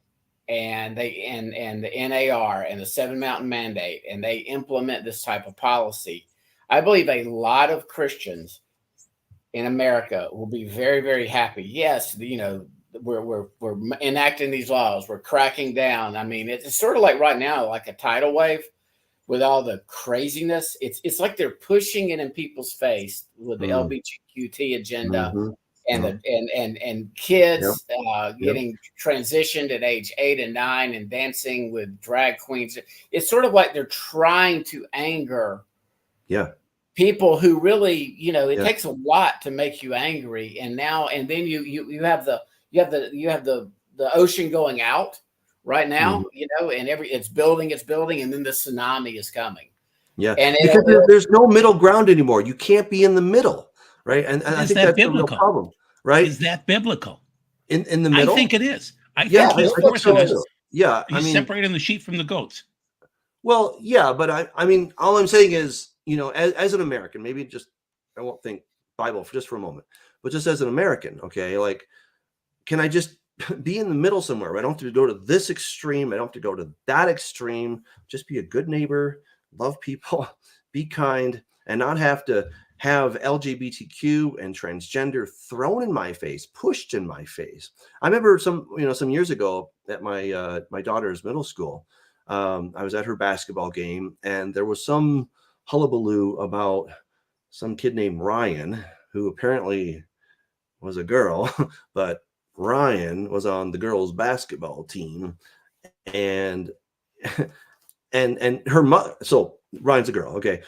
and the NAR and the Seven Mountain Mandate, and they implement this type of policy, I believe a lot of Christians in America will be very, very happy. Yes, we're enacting these laws, we're cracking down. I mean, it's sort of like right now, like a tidal wave with all the craziness. It's like they're pushing it in people's face with the LGBTQ agenda. And kids getting transitioned at age 8 and 9 and dancing with drag queens. It's sort of like they're trying to anger people who really, it takes a lot to make you angry. And then you have the ocean going out right now, and it's building, and then the tsunami is coming. Yeah, and because there's no middle ground anymore. You can't be in the middle, right? And I think that's the real problem, right? Is that biblical? In the middle? I think it is. I think he's forcing us. Yeah, he's separating the sheep from the goats. Well, yeah, but I mean, all I'm saying is, as an American, maybe just, I won't think Bible just for a moment, but just as an American, okay, like, can I just be in the middle somewhere? I don't have to go to this extreme. I don't have to go to that extreme. Just be a good neighbor, love people, be kind, and not have to have LGBTQ and transgender thrown in my face, pushed in my face. I remember some years ago at my daughter's middle school, I was at her basketball game, and there was some hullabaloo about some kid named Ryan, who apparently was a girl, but Ryan was on the girls' basketball team, and her mother. So Ryan's a girl, okay,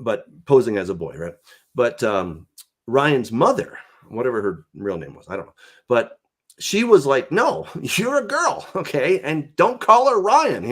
but posing as a boy, right? But Ryan's mother, whatever her real name was, I don't know, but she was like, "No, you're a girl, okay, and don't call her Ryan.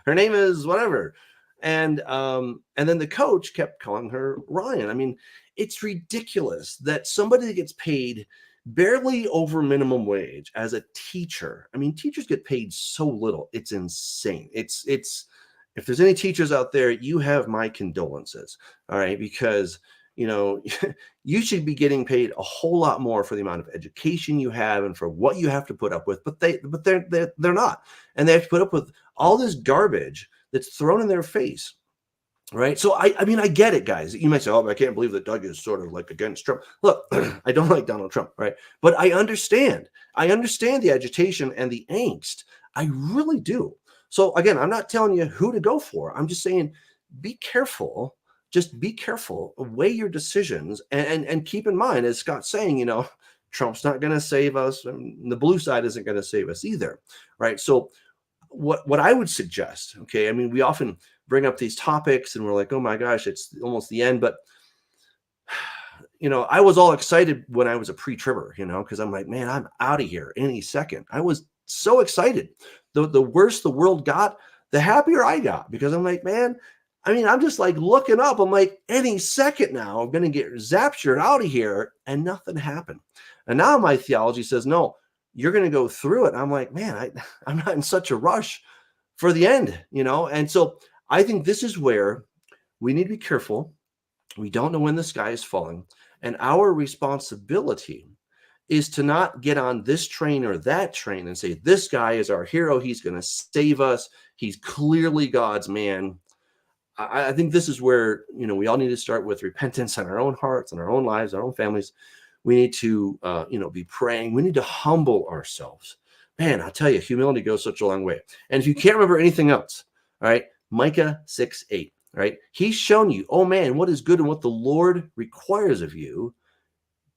Her name is whatever." And then the coach kept calling her Ryan. I mean, it's ridiculous that somebody that gets paid barely over minimum wage as a teacher. I mean, teachers get paid so little. It's insane. It's if there's any teachers out there, you have my condolences. All right, because you should be getting paid a whole lot more for the amount of education you have and for what you have to put up with. But they're not, and they have to put up with all this garbage that's thrown in their face. Right. So, I mean, I get it, guys. You might say, "Oh, I can't believe that Doug is sort of like against Trump." Look, I don't like Donald Trump. Right. But I understand the agitation and the angst. I really do. So, again, I'm not telling you who to go for. I'm just saying, be careful. Just be careful. Weigh your decisions and keep in mind, as Scott's saying, Trump's not going to save us. And the blue side isn't going to save us either. Right. So what I would suggest, okay, I mean, we often bring up these topics and we're like, oh my gosh, it's almost the end. But, I was all excited when I was a pre-tribber, because I'm like, man, I'm out of here any second. I was so excited. The worse the world got, the happier I got, because I'm like, man, I mean, I'm just like looking up. I'm like, any second now, I'm going to get zaptured out of here, and nothing happened. And now my theology says, no, you're going to go through it. I'm like, man, I'm not in such a rush for the end, And so I think this is where we need to be careful. We don't know when the sky is falling. And our responsibility is to not get on this train or that train and say, this guy is our hero. He's going to save us. He's clearly God's man. I think this is where, we all need to start with repentance in our own hearts and our own lives, our own families. We need to, be praying. We need to humble ourselves. Man, I'll tell you, humility goes such a long way. And if you can't remember anything else, all right, Micah 6:8. right? He's shown you, oh man, what is good and what the Lord requires of you.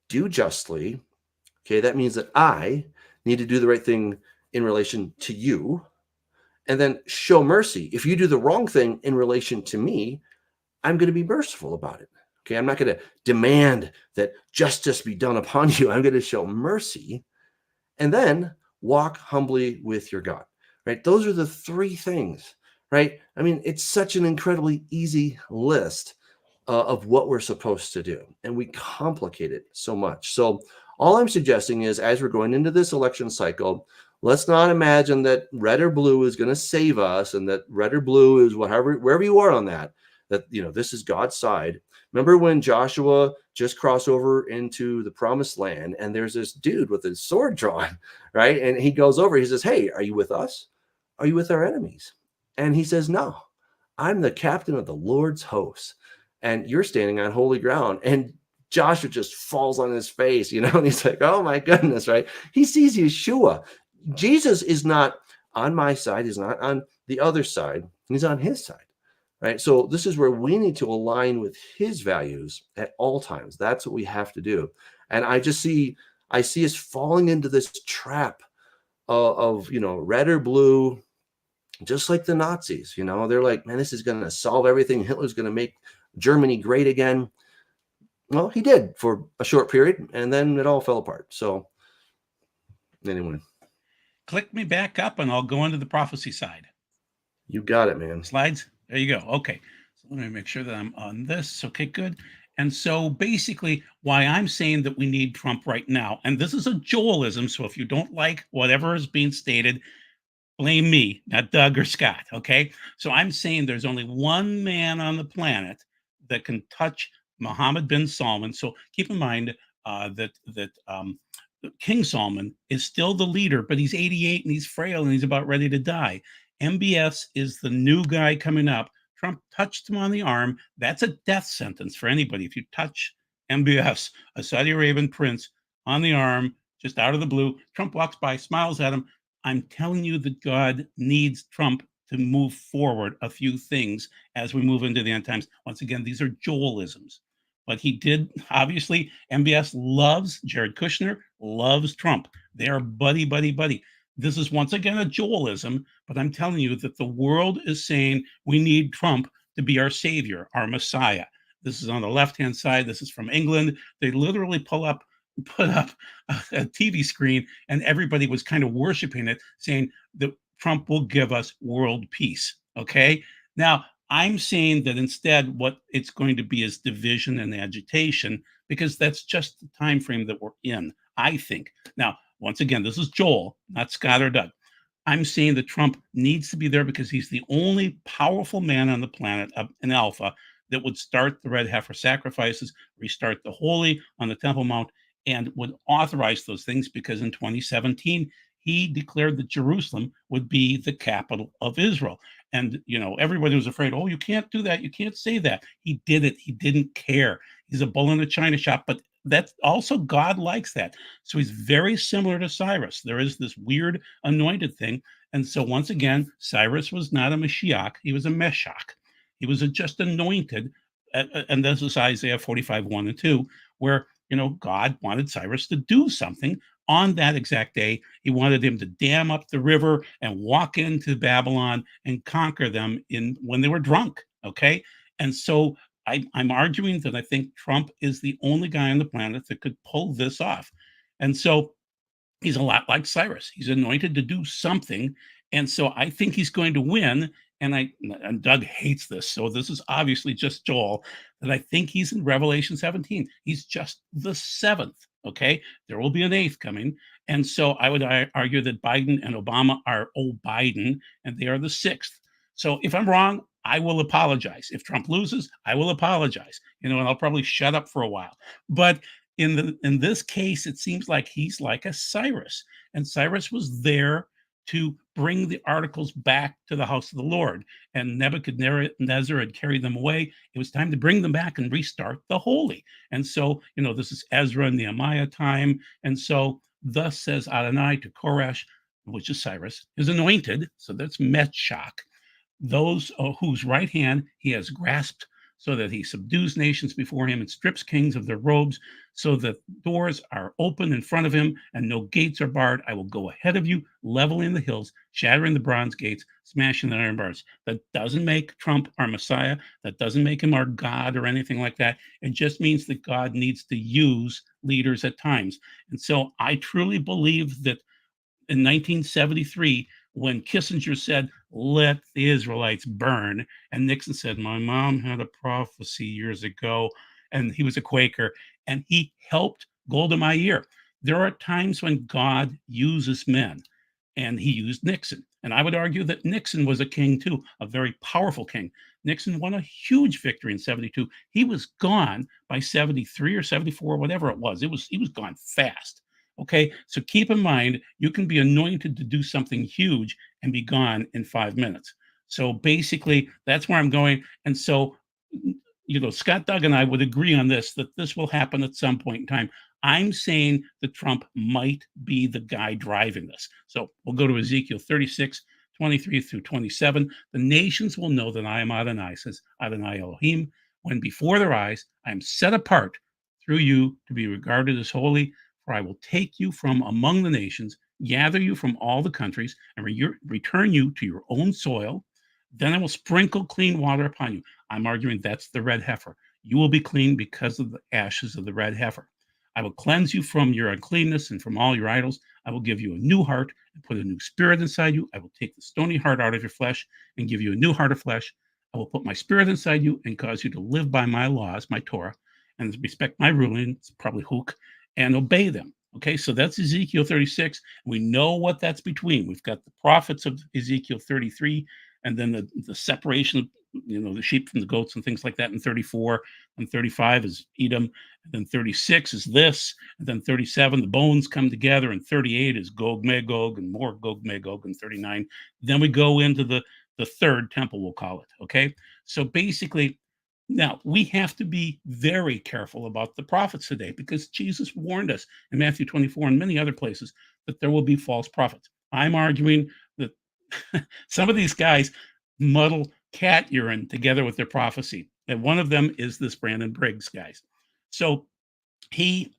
Do justly. Okay, that means that I need to do the right thing in relation to you. And then show mercy. If you do the wrong thing in relation to me, I'm going to be merciful about it. Okay, I'm not going to demand that justice be done upon you. I'm going to show mercy. And then walk humbly with your God, right? Those are the three things, right? I mean, it's such an incredibly easy list of what we're supposed to do, and we complicate it so much. So all I'm suggesting is, as we're going into this election cycle, let's not imagine that red or blue is going to save us, and that red or blue is wherever you are on that, this is God's side. Remember when Joshua just crossed over into the promised land, and there's this dude with his sword drawn, right? And he goes over, he says, hey, are you with us? Are you with our enemies? And he says, no, I'm the captain of the Lord's hosts, and you're standing on holy ground. And Joshua just falls on his face, and he's like, oh my goodness, right? He sees Yeshua. Jesus is not on my side. He's not on the other side. He's on his side, right? So this is where we need to align with his values at all times. That's what we have to do. And I see us falling into this trap of red or blue, just like the Nazis. They're like, man, this is going to solve everything. Hitler's going to make Germany great again. Well, he did for a short period, and then it all fell apart. So anyway, Click me back up and I'll go into the prophecy side. You got it, man. Slides. There you go. Okay. So let me make sure that I'm on this. Okay, good. And so basically why I'm saying that we need Trump right now, and this is a Joelism. So if you don't like whatever is being stated, blame me, not Doug or Scott. Okay. So I'm saying there's only one man on the planet that can touch Mohammed bin Salman. So keep in mind that King Salman is still the leader, but he's 88 and he's frail and he's about ready to die. MBS is the new guy coming up. Trump touched him on the arm. That's a death sentence for anybody. If you touch MBS, a Saudi Arabian prince, on the arm, just out of the blue, Trump walks by, smiles at him. I'm telling you that God needs Trump to move forward a few things as we move into the end times. Once again, these are Joelisms. But he did, obviously, MBS loves, Jared Kushner loves Trump. They are buddy, buddy, buddy. This is once again a Joelism, but I'm telling you that the world is saying we need Trump to be our savior, our Messiah. This is on the left-hand side. This is from England. They literally put up a TV screen, and everybody was kind of worshiping it, saying that Trump will give us world peace. Okay. Now, I'm saying that instead what it's going to be is division and agitation, because that's just the time frame that we're in, I think. Now, once again, this is Joel, not Scott or Doug. I'm saying that Trump needs to be there because he's the only powerful man on the planet, an alpha, that would start the red heifer sacrifices, restart the holy on the Temple Mount, and would authorize those things, because in 2017, he declared that Jerusalem would be the capital of Israel. And, everybody was afraid, oh, you can't do that. You can't say that. He did it. He didn't care. He's a bull in a china shop, but that's also, God likes that. So he's very similar to Cyrus. There is this weird anointed thing. And so once again, Cyrus was not a Mashiach. He was a Meshach. He was just anointed. And this is Isaiah 45, 1 and 2, where, God wanted Cyrus to do something on that exact day. He wanted him to dam up the river and walk into Babylon and conquer them when they were drunk. Okay. And so I'm arguing that I think Trump is the only guy on the planet that could pull this off. And so he's a lot like Cyrus. He's anointed to do something. And so I think he's going to win. And Doug hates this. So this is obviously just Joel, that I think he's in Revelation 17. He's just the seventh. Okay. There will be an eighth coming. And so I would argue that Biden and Obama are Biden, and they are the sixth. So if I'm wrong, I will apologize. If Trump loses, I will apologize, and I'll probably shut up for a while. But in this case, it seems like he's like a Cyrus, and Cyrus was there to bring the articles back to the house of the Lord, and Nebuchadnezzar had carried them away. It was time to bring them back and restart the holy. And so, this is Ezra and Nehemiah time. And so, thus says Adonai to Koresh, which is Cyrus, is anointed. So that's Meshach. those whose right hand he has grasped, so that he subdues nations before him and strips kings of their robes, so that doors are open in front of him and no gates are barred. I will go ahead of you, leveling the hills, shattering the bronze gates, smashing the iron bars. That doesn't make Trump our Messiah. That doesn't make him our God or anything like that. It just means that God needs to use leaders at times. And so I truly believe that in 1973, when Kissinger said, "Let the Israelites burn," and Nixon said, "My mom had a prophecy years ago," and he was a Quaker, and he helped Golda Meir. There are times when God uses men, and he used Nixon. And I would argue that Nixon was a king too, a very powerful king. Nixon won a huge victory in 72. He was gone by 73 or 74, whatever it was. He was gone fast. Okay, so keep in mind, you can be anointed to do something huge and be gone in 5 minutes. So basically, that's where I'm going. And so, Scott Doug and I would agree on this, that this will happen at some point in time. I'm saying that Trump might be the guy driving this. So we'll go to Ezekiel 36, 23 through 27. The nations will know that I am Adonai, says Adonai Elohim, when before their eyes I am set apart through you to be regarded as holy. For I will take you from among the nations, gather you from all the countries, and return you to your own soil. Then I will sprinkle clean water upon you. I'm arguing that's the red heifer. You will be clean because of the ashes of the red heifer. I will cleanse you from your uncleanness and from all your idols. I will give you a new heart and put a new spirit inside you. I will take the stony heart out of your flesh and give you a new heart of flesh. I will put my spirit inside you and cause you to live by my laws, my Torah, and respect my ruling. It's probably Hook, and obey them. Okay, so that's Ezekiel 36. We know what that's between. We've got the prophets of Ezekiel 33, and then the separation of the sheep from the goats and things like that in 34. And 35 is Edom, and then 36 is this, and then 37 the bones come together, and 38 is Gog Magog and more Gog Magog, and 39. Then we go into the third temple, we'll call it. Okay, so basically, now, we have to be very careful about the prophets today, because Jesus warned us in Matthew 24 and many other places that there will be false prophets. I'm arguing that some of these guys muddle cat urine together with their prophecy. And one of them is this Brandon Briggs guys. So he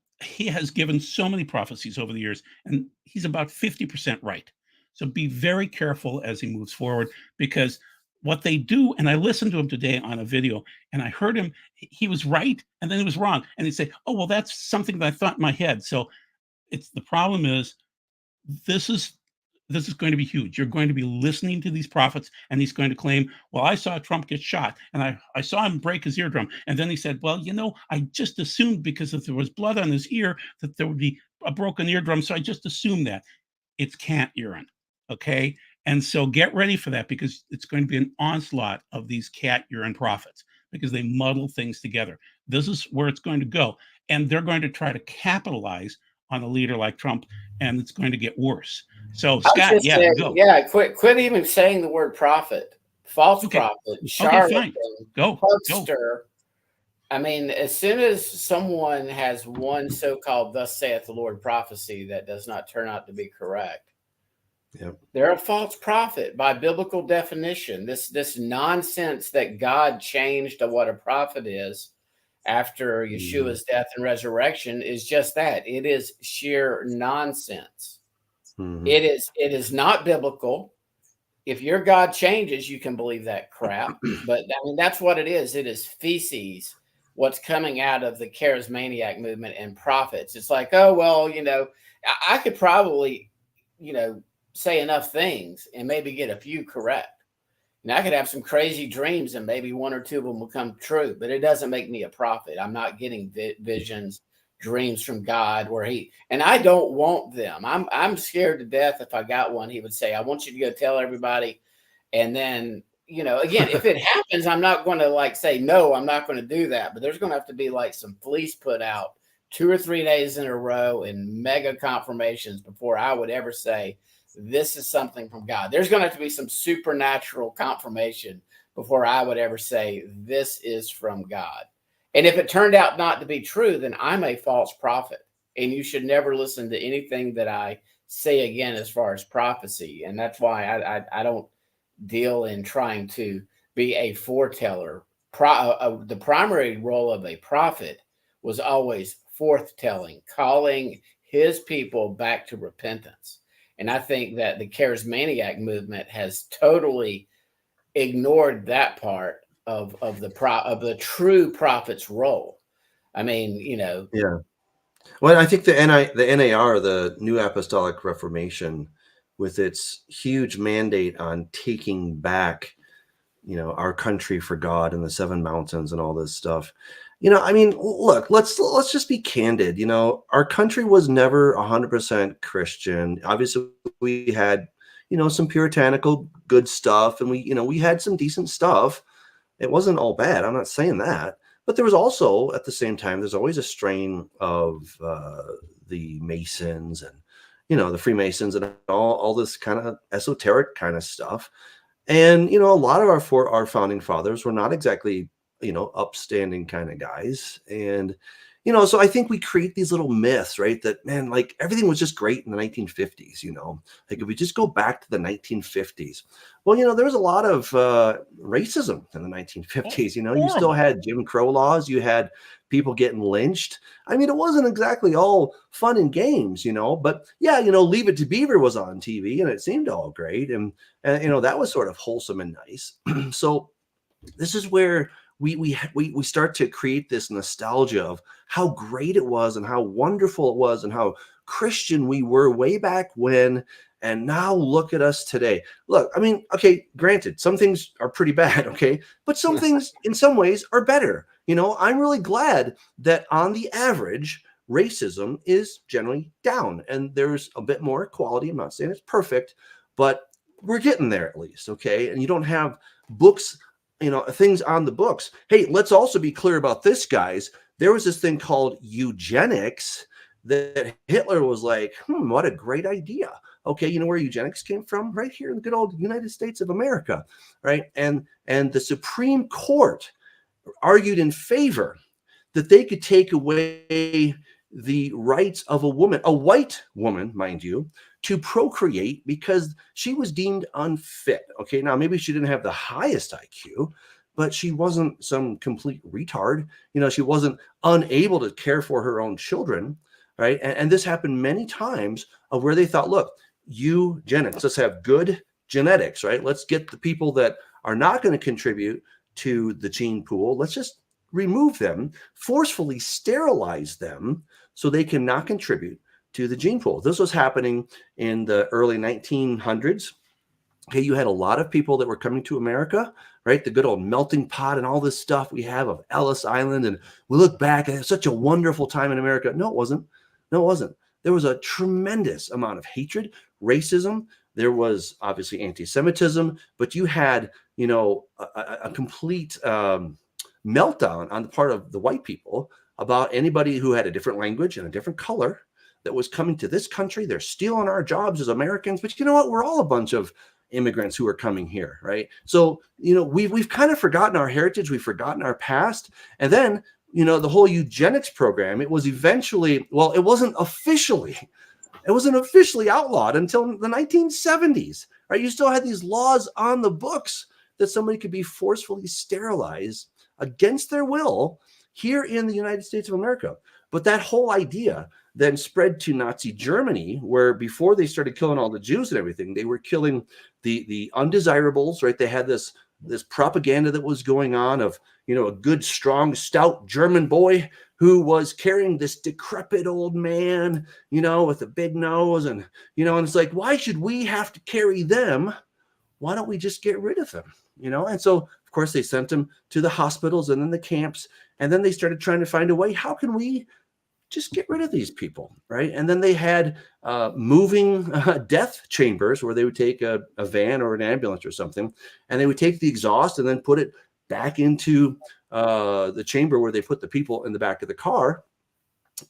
has given so many prophecies over the years, and he's about 50% right. So be very careful as he moves forward, because what they do, and I listened to him today on a video, and I heard him, he was right, and then he was wrong. And he'd say, "Oh, well, that's something that I thought in my head." So the problem is, this is this is going to be huge. You're going to be listening to these prophets, and he's going to claim, "Well, I saw Trump get shot, and I saw him break his eardrum." And then he said, "Well, I just assumed, because if there was blood on his ear, that there would be a broken eardrum. So I just assumed that." It's cat urine. Okay. And so get ready for that, because it's going to be an onslaught of these cat urine prophets, because they muddle things together. This is where it's going to go. And they're going to try to capitalize on a leader like Trump, and it's going to get worse. So, Scott, yeah, go. Yeah, quit even saying the word prophet, false prophet, charlatan, fine. Go. huckster. I mean, as soon as someone has one so-called "Thus saith the Lord" prophecy that does not turn out to be correct, they're a false prophet by biblical definition. This nonsense that God changed to what a prophet is after Yeshua's death and resurrection is just that. It is sheer nonsense. It is not biblical. If your God changes, you can believe that crap. But I mean, that's what it is. It is feces, what's coming out of the charismaniac movement and prophets. It's like, oh, well, I could probably, say enough things and maybe get a few correct. And I could have some crazy dreams and maybe one or two of them will come true, but it doesn't make me a prophet. I'm not getting visions, dreams from God and I don't want them. I'm scared to death. If I got one, he would say, "I want you to go tell everybody." And then, again, if it happens, I'm not going to say, "No, I'm not going to do that." But there's going to have to be some fleece put out 2 or 3 days in a row and mega confirmations before I would ever say, this is something from God. There's going to have to be some supernatural confirmation before I would ever say, this is from God. And if it turned out not to be true, then I'm a false prophet. And you should never listen to anything that I say again as far as prophecy. And that's why I don't deal in trying to be a foreteller. The primary role of a prophet was always forthtelling, calling his people back to repentance. And I think that the charismatic movement has totally ignored that part of the true prophet's role. I mean, Yeah. Well, I think the NAR, the New Apostolic Reformation, with its huge mandate on taking back, our country for God and the seven mountains and all this stuff. I mean, look, let's just be candid. Our country was never 100% Christian. Obviously, we had, some puritanical good stuff, and we had some decent stuff. It wasn't all bad. I'm not saying that. But there was also, at the same time, there's always a strain of the Masons and, the Freemasons and all this kind of esoteric kind of stuff. And, a lot of our founding fathers were not exactly, upstanding kind of guys. And, so I think we create these little myths, right? That, man, like everything was just great in the 1950s, like if we just go back to the 1950s, well, there was a lot of racism in the 1950s. You still had Jim Crow laws, you had people getting lynched. I mean, it wasn't exactly all fun and games, but yeah, Leave It to Beaver was on TV and it seemed all great. And that was sort of wholesome and nice. So this is where we start to create this nostalgia of how great it was and how wonderful it was and how Christian we were way back when. And now look at us today. Look, I mean, okay, granted, some things are pretty bad, okay, but some things in some ways are better. I'm really glad that on the average, racism is generally down and there's a bit more equality. I'm not saying it's perfect, but we're getting there at least, okay? And you don't have books, things on the books. Hey, let's also be clear about this, guys. There was this thing called eugenics that Hitler was like, what a great idea. Okay, you know where eugenics came from? Right here in the good old United States of America, right? And the Supreme Court argued in favor that they could take away the rights of a woman, a white woman, mind you, to procreate because she was deemed unfit. Okay, now maybe she didn't have the highest IQ, but she wasn't some complete retard. She wasn't unable to care for her own children, right? And this happened many times of where they thought, look, eugenics, let's have good genetics, right? Let's get the people that are not going to contribute to the gene pool. Let's just remove them, forcefully sterilize them so they cannot contribute to the gene pool. This was happening in the early 1900s. Okay, you had a lot of people that were coming to America, right? The good old melting pot and all this stuff we have of Ellis Island. And we look back and it's such a wonderful time in America. No, it wasn't. No, it wasn't. There was a tremendous amount of hatred, racism. There was obviously anti-Semitism, but you had, a complete meltdown on the part of the white people about anybody who had a different language and a different color that was coming to this country. They're stealing our jobs as Americans, but you know what? We're all a bunch of immigrants who are coming here, right? So, we've kind of forgotten our heritage. We've forgotten our past. And then, the whole eugenics program, it was eventually, well, it wasn't officially outlawed until the 1970s, right? You still had these laws on the books that somebody could be forcefully sterilized against their will here in the United States of America. But that whole idea then spread to Nazi Germany, where before they started killing all the Jews and everything, they were killing the undesirables, right? They had this propaganda that was going on of, a good, strong, stout German boy who was carrying this decrepit old man, with a big nose. And it's like, why should we have to carry them? Why don't we just get rid of them? And so, of course, they sent them to the hospitals and then the camps. And then they started trying to find a way, how can we just get rid of these people, right? And then they had moving death chambers where they would take a van or an ambulance or something, and they would take the exhaust and then put it back into the chamber where they put the people in the back of the car,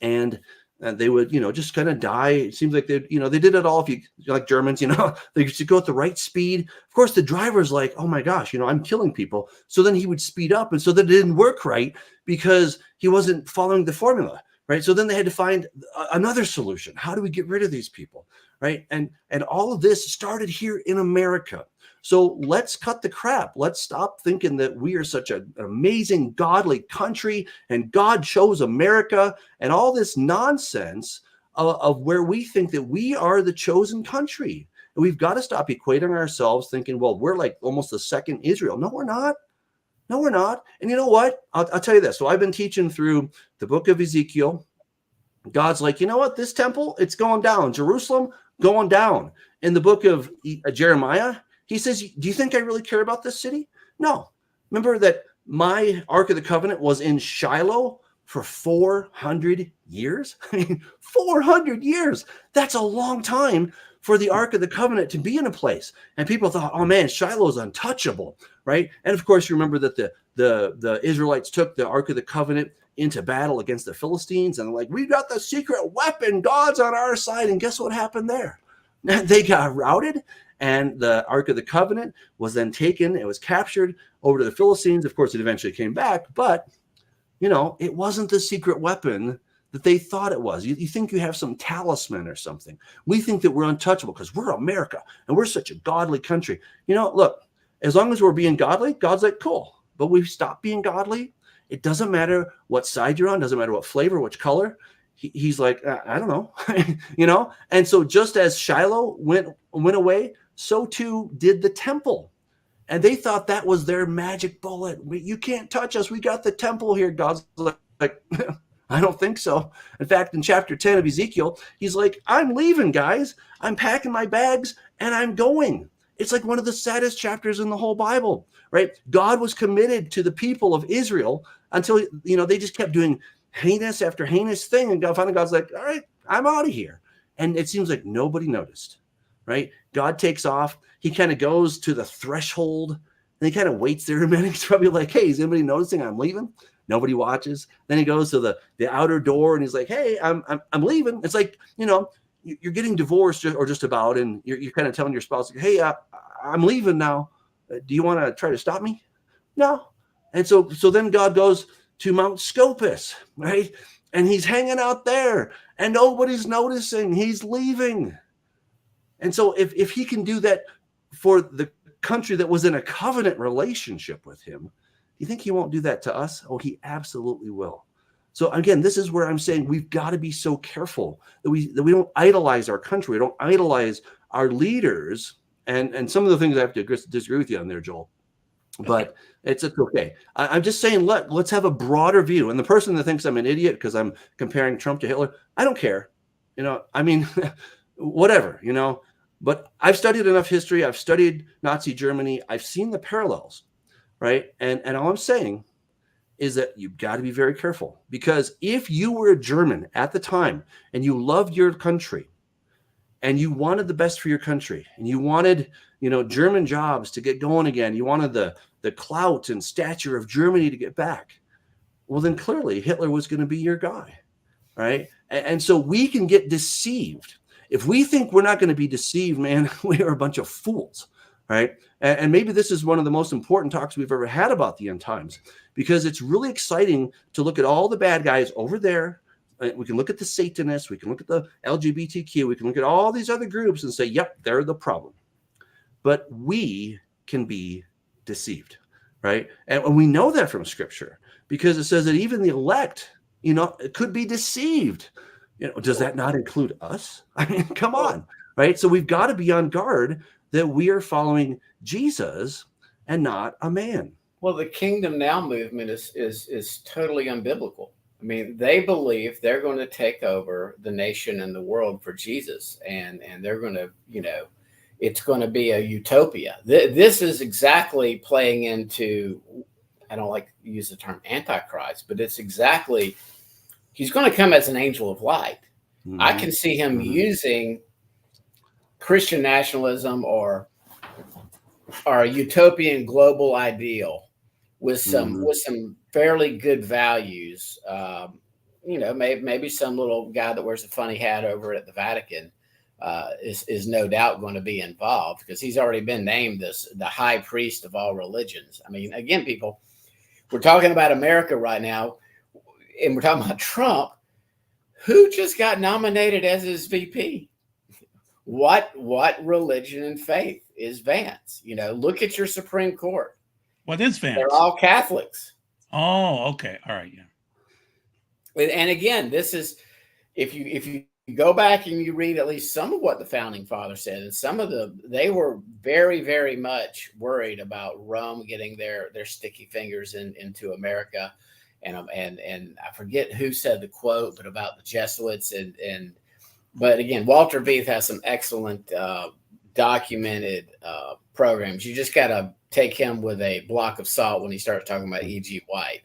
and they would, just kind of die. It seems like they did it all. If you like Germans, they used to go at the right speed. Of course, the driver's like, oh my gosh, I'm killing people. So then he would speed up, and so that it didn't work right because he wasn't following the formula. Right. So then they had to find another solution. How do we get rid of these people? Right. And all of this started here in America, So let's cut the crap. Let's stop thinking that we are such an amazing, godly country and God chose America and all this nonsense of where we think that we are the chosen country. And we've got to stop equating ourselves thinking, well, we're like almost the second Israel. No, we're not. No, we're not. And you know what? I'll tell you this. So I've been teaching through the book of Ezekiel. God's like, you know what? This temple, it's going down. Jerusalem, going down. In the book of Jeremiah, he says, do you think I really care about this city? No. Remember that my Ark of the Covenant was in Shiloh for 400 years? I mean, 400 years. That's a long time for the Ark of the Covenant to be in a place. And people thought, oh man, Shiloh's untouchable, right? And of course, you remember that the Israelites took the Ark of the Covenant into battle against the Philistines. And they're like, we got the secret weapon. God's on our side. And guess what happened there? They got routed. And the Ark of the Covenant was then taken. It was captured over to the Philistines. Of course, it eventually came back. But, you know, it wasn't the secret weapon that they thought it was. You think you have some talisman or something. We think that we're untouchable because we're America and we're such a godly country. You know, look, as long as we're being godly, God's like, cool. But we stop being godly. It doesn't matter what side you're on. Doesn't matter what flavor, which color. He's like, I don't know, you know? And so just as Shiloh went away, so too did the temple. And they thought that was their magic bullet. You can't touch us. We got the temple here. God's like, I don't think so. In fact, in chapter 10 of Ezekiel, he's like, I'm leaving, guys. I'm packing my bags and I'm going. It's like one of the saddest chapters in the whole Bible, right? God was committed to the people of Israel until, you know, they just kept doing heinous after heinous thing. And finally God's like, all right, I'm out of here. And it seems like nobody noticed, right? God takes off. He kind of goes to the threshold and he kind of waits there a minute. He's probably like, hey, is anybody noticing I'm leaving? Nobody watches. Then he goes to the outer door and he's like, hey, I'm leaving. It's like, you know, you're getting divorced or just about, and you're kind of telling your spouse, hey, I'm leaving now. Do you want to try to stop me? No. And so then God goes to Mount Scopus, right? And he's hanging out there and nobody's noticing. He's leaving. And so if he can do that for the country that was in a covenant relationship with him, you think he won't do that to us? Oh, he absolutely will. So again, this is where I'm saying we've got to be so careful that we don't idolize our country. We don't idolize our leaders. And some of the things I have to disagree with you on there, Joel. But it's okay. I'm just saying, let's have a broader view. And the person that thinks I'm an idiot because I'm comparing Trump to Hitler, I don't care. You know, I mean, whatever, you know. But I've studied enough history. I've studied Nazi Germany. I've seen the parallels. Right. And all I'm saying is that you've got to be very careful, because if you were a German at the time and you loved your country and you wanted the best for your country and you wanted, you know, German jobs to get going again, you wanted the clout and stature of Germany to get back. Well, then clearly Hitler was going to be your guy. Right. And so we can get deceived. If we think we're not going to be deceived, man, we are a bunch of fools. Right. And maybe this is one of the most important talks we've ever had about the end times, because it's really exciting to look at all the bad guys over there. We can look at the Satanists. We can look at the LGBTQ. We can look at all these other groups and say, yep, they're the problem. But we can be deceived. Right. And we know that from Scripture, because it says that even the elect, you know, could be deceived. You know, does that not include us? I mean, come on. Right. So we've got to be on guard that we are following Jesus and not a man. Well, the Kingdom Now movement is totally unbiblical. I mean, they believe they're going to take over the nation and the world for Jesus, and they're going to, you know, it's going to be a utopia. This is exactly playing into, I don't like to use the term Antichrist, but it's exactly, he's going to come as an angel of light. Mm-hmm. I can see him using Christian nationalism or a utopian global ideal with some fairly good values. You know, maybe some little guy that wears a funny hat over at the Vatican is no doubt going to be involved, because he's already been named the high priest of all religions. I mean, again, people, we're talking about America right now, and we're talking about Trump, who just got nominated as his VP. What religion and faith is Vance. You know, look at your Supreme Court. What is Vance? They're all Catholics. Oh, okay. All right. Yeah. And again, this is, if you go back and you read at least some of what the founding fathers said, and they were very, very much worried about Rome getting their sticky fingers into America. And I forget who said the quote, but about the Jesuits but again, Walter Veith has some excellent documented programs. You just got to take him with a block of salt when he starts talking about E.G. White.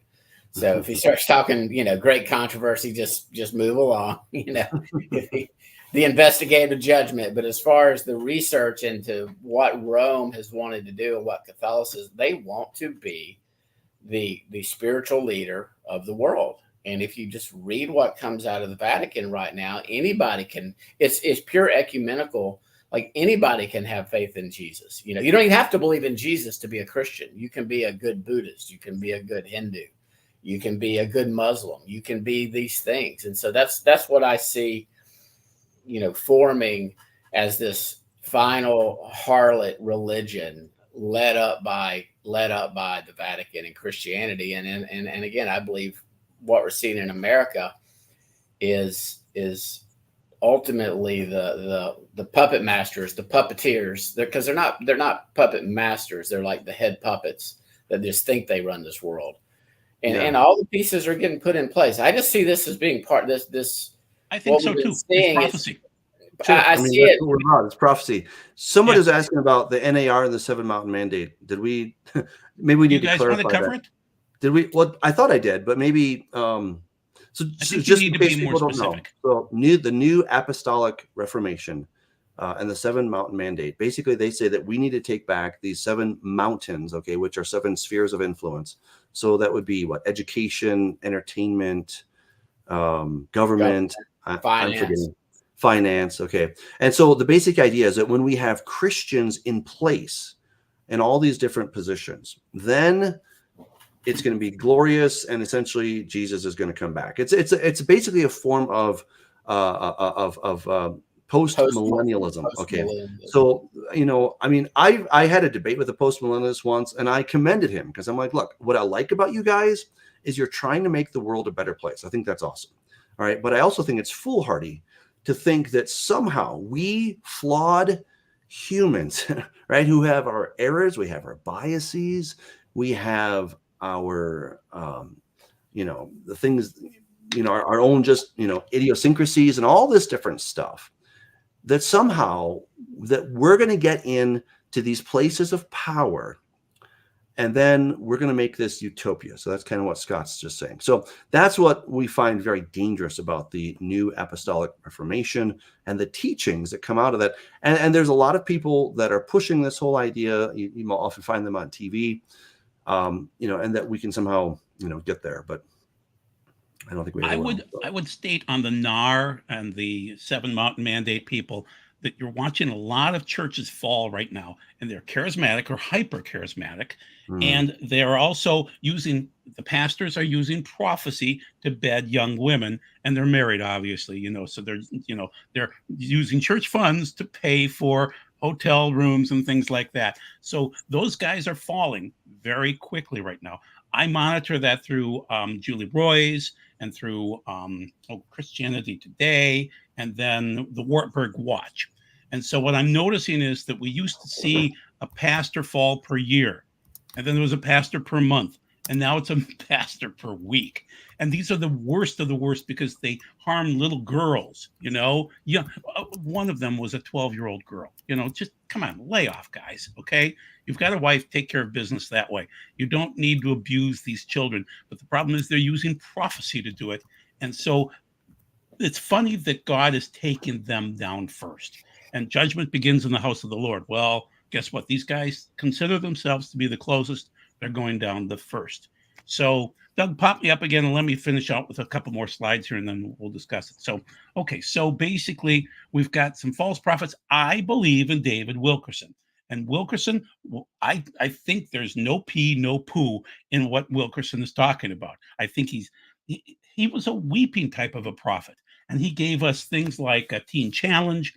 So if he starts talking, great controversy, just move along, the investigative judgment. But as far as the research into what Rome has wanted to do and what Catholicism, they want to be the spiritual leader of the world. And if you just read what comes out of the Vatican right now, anybody can, it's pure ecumenical. Like anybody can have faith in Jesus. You don't even have to believe in Jesus to be a Christian. You can be a good Buddhist. You can be a good Hindu. You can be a good Muslim. You can be these things. And so that's what I see, forming as this final harlot religion led up by the Vatican and Christianity. And again, I believe what we're seeing in America is ultimately the puppet masters, the puppeteers, because they're not puppet masters. They're like the head puppets that just think they run this world. And all the pieces are getting put in place. I just see this as being part of this. I think so too. It's prophecy. Sure. I see it. It's prophecy. Somebody was asking about the NAR and the Seven Mountain Mandate. Did we? Maybe we need to clarify want to cover it? Did we? Well, I thought I did, but maybe. So just in case people don't know, so the new Apostolic Reformation and the Seven Mountain Mandate. Basically, they say that we need to take back these 7 mountains, okay, which are 7 spheres of influence. So that would be what? Education, entertainment, government, finance. Okay. And so the basic idea is that when we have Christians in place in all these different positions, then it's going to be glorious, and essentially Jesus is going to come back. It's basically a form of post-millennialism. Okay. So, I had a debate with a post-millennialist once, and I commended him because I'm like, look, what I like about you guys is you're trying to make the world a better place. I think that's awesome. All right. But I also think it's foolhardy to think that somehow we flawed humans, right, who have our errors, we have our biases, we have our, the things, our own just, idiosyncrasies and all this different stuff, that somehow that we're going to get into these places of power, and then we're going to make this utopia. So that's kind of what Scott's just saying. So that's what we find very dangerous about the new Apostolic Reformation and the teachings that come out of that. And there's a lot of people that are pushing this whole idea. You often find them on TV, and that we can somehow, get there. But I don't think we. I would state on the NAR and the Seven Mountain Mandate people that you're watching a lot of churches fall right now, and they're charismatic or hyper charismatic, and they're also the pastors are using prophecy to bed young women, and they're married, obviously, so they're using church funds to pay for hotel rooms and things like that. So those guys are falling very quickly right now. I monitor that through Julie Roy's and through Christianity Today, and then the Wartburg Watch. And so what I'm noticing is that we used to see a pastor fall per year, and then there was a pastor per month, and now it's a pastor per week. And these are the worst of the worst because they harm little girls, Yeah, one of them was a 12-year-old girl. Just come on, lay off, guys, okay? You've got a wife, take care of business that way. You don't need to abuse these children. But the problem is they're using prophecy to do it. And so it's funny that God is taking them down first. And judgment begins in the house of the Lord. Well, guess what? These guys consider themselves to be the closest. They're going down the first. So Doug, pop me up again and let me finish out with a couple more slides here, and then we'll discuss it. So basically, we've got some false prophets. I believe in David Wilkerson. And Wilkerson, I think there's no pee, no poo in what Wilkerson is talking about. I think he was a weeping type of a prophet. And he gave us things like a teen challenge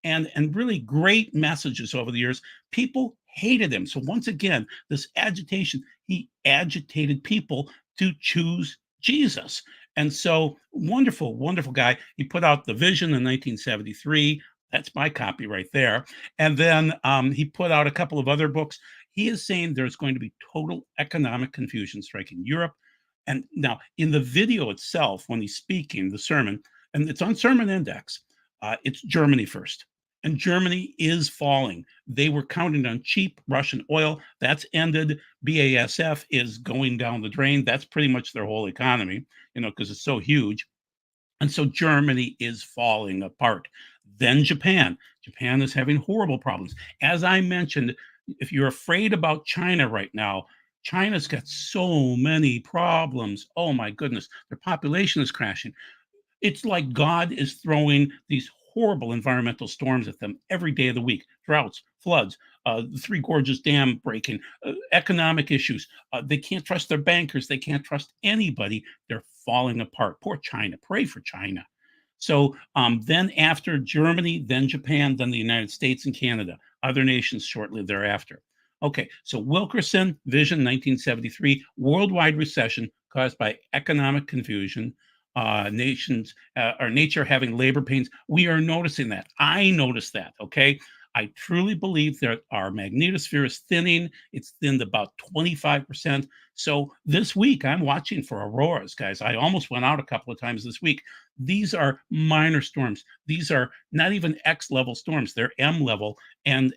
and really great messages over the years. People hated him. So once again, this agitation, he agitated people to choose Jesus. And so wonderful, wonderful guy. He put out The Vision in 1973. That's my copy right there. And then he put out a couple of other books. He is saying there's going to be total economic confusion striking Europe. And now, in the video itself, when he's speaking, the sermon, and it's on Sermon Index, it's Germany first. And Germany is falling. They were counting on cheap Russian oil. That's ended. BASF is going down the drain. That's pretty much their whole economy, because it's so huge. And so Germany is falling apart. Then Japan. Japan is having horrible problems. As I mentioned, if you're afraid about China right now, China's got so many problems. Oh my goodness, their population is crashing. It's like God is throwing these horrible environmental storms at them every day of the week: droughts, floods, the Three Gorges Dam breaking, economic issues. They can't trust their bankers. They can't trust anybody. They're falling apart. Poor China. Pray for China. So then after Germany, then Japan, then the United States and Canada, other nations shortly thereafter. Okay, so Wilkerson, Vision, 1973, worldwide recession caused by economic confusion, nations or nature having labor pains. We are noticing that. I noticed that. Okay. I truly believe that our magnetosphere is thinning. It's thinned about 25%. So this week, I'm watching for auroras, guys. I almost went out a couple of times this week. These are minor storms. These are not even X level storms. They're M level, and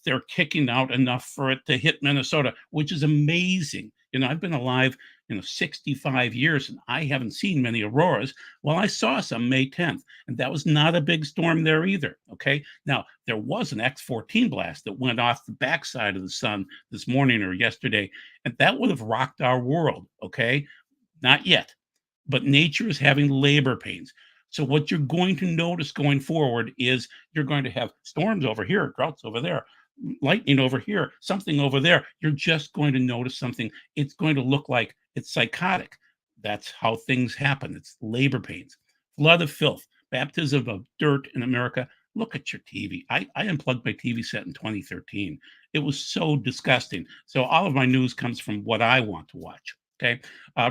they're kicking out enough for it to hit Minnesota, which is amazing. I've been alive 65 years, and I haven't seen many auroras. Well, I saw some May 10th, and that was not a big storm there either. Okay. Now, there was an X-14 blast that went off the backside of the sun this morning or yesterday, and that would have rocked our world. Okay. Not yet, but nature is having labor pains. So what you're going to notice going forward is you're going to have storms over here, droughts over there, lightning over here, something over there. You're just going to notice something. It's going to look like it's psychotic. That's how things happen. It's labor pains, flood of filth, baptism of dirt in America. Look at your TV. I unplugged my TV set in 2013. It was so disgusting. So all of my news comes from what I want to watch. Okay.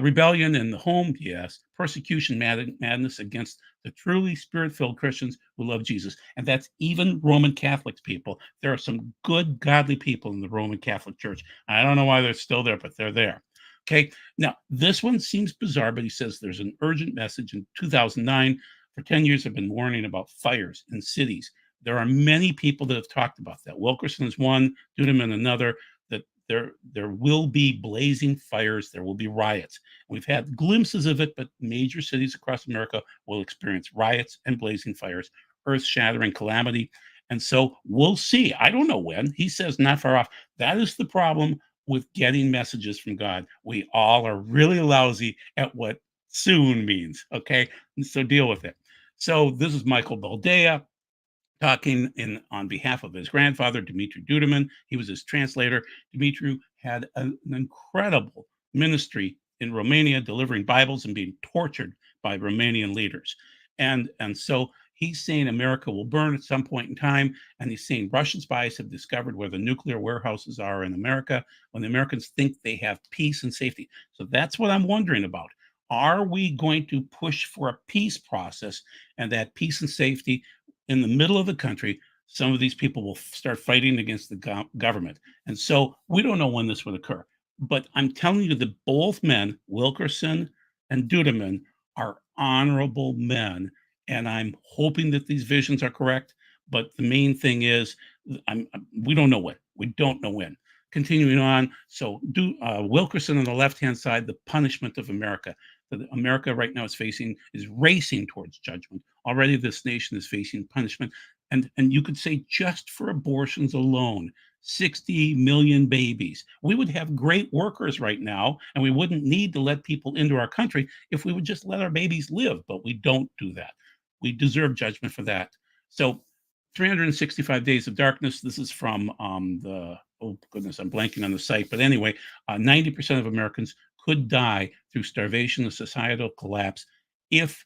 Rebellion in the home, yes. Persecution, madness against the truly spirit-filled Christians who love Jesus. And that's even Roman Catholics, people. There are some good, godly people in the Roman Catholic Church. I don't know why they're still there, but they're there. Okay. Now, this one seems bizarre, but he says there's an urgent message in 2009. For 10 years, I've been warning about fires in cities. There are many people that have talked about that. Wilkerson is one, Dudeman another, that there will be blazing fires. There will be riots. We've had glimpses of it, but major cities across America will experience riots and blazing fires, earth-shattering calamity. And so we'll see. I don't know when. He says not far off. That is the problem with getting messages from God. We all are really lousy at what soon means. Okay. And so deal with it. So this is Michael Baldea talking on behalf of his grandfather, Dimitri Duduman. He was his translator. Dimitri had an incredible ministry in Romania, delivering Bibles and being tortured by Romanian leaders. And so he's saying America will burn at some point in time. And he's saying Russian spies have discovered where the nuclear warehouses are in America when the Americans think they have peace and safety. So that's what I'm wondering about. Are we going to push for a peace process, and that peace and safety in the middle of the country? Some of these people will start fighting against the government. And so we don't know when this would occur. But I'm telling you that both men, Wilkerson and Dudeman, are honorable men. And I'm hoping that these visions are correct. But the main thing is, we don't know when. We don't know when. Continuing on, so Wilkerson on the left-hand side, the punishment of America. That America right now is racing towards judgment. Already this nation is facing punishment. And you could say just for abortions alone, 60 million babies. We would have great workers right now, and we wouldn't need to let people into our country if we would just let our babies live, but we don't do that. We deserve judgment for that. So 365 Days of Darkness. This is from oh goodness, I'm blanking on the site. But anyway, 90% of Americans could die through starvation and societal collapse if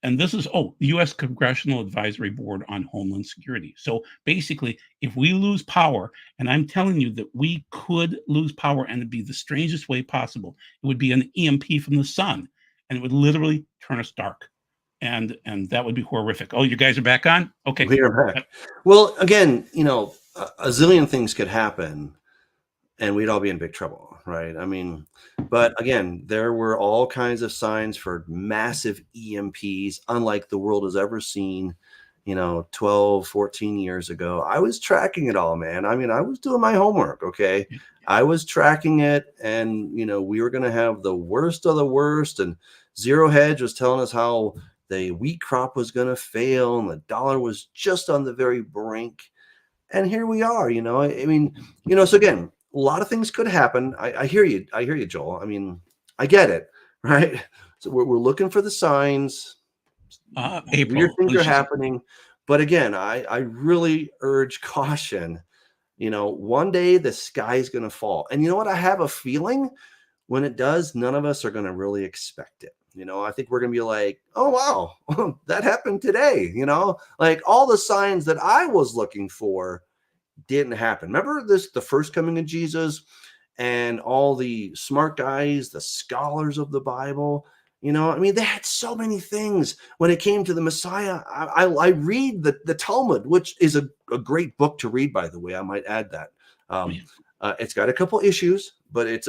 And this is, the U.S. Congressional Advisory Board on Homeland Security. So basically, if we lose power, and I'm telling you that we could lose power, and it'd be the strangest way possible. It would be an EMP from the sun, and it would literally turn us dark. And that would be horrific. Oh, you guys are back on? Okay. We are back. Well, again, a zillion things could happen and we'd all be in big trouble, right? I mean, but again, there were all kinds of signs for massive EMPs, unlike the world has ever seen, 12, 14 years ago. I was tracking it all, man. I mean, I was doing my homework, okay? I was tracking it, and, we were going to have the worst of the worst, and Zero Hedge was telling us how the wheat crop was going to fail, and the dollar was just on the very brink. And here we are, I mean, so again, a lot of things could happen. I hear you. I hear you, Joel. I mean, I get it, right? So we're looking for the signs. April, weird things are happening. But again, I really urge caution. One day the sky is going to fall. And you know what? I have a feeling when it does, none of us are going to really expect it. I think we're going to be like, oh, wow, that happened today. Like all the signs that I was looking for didn't happen. Remember the first coming of Jesus and all the smart guys, the scholars of the Bible, I mean, they had so many things when it came to the Messiah. I read the Talmud, which is a great book to read, by the way. I might add that. It's got a couple issues, but it's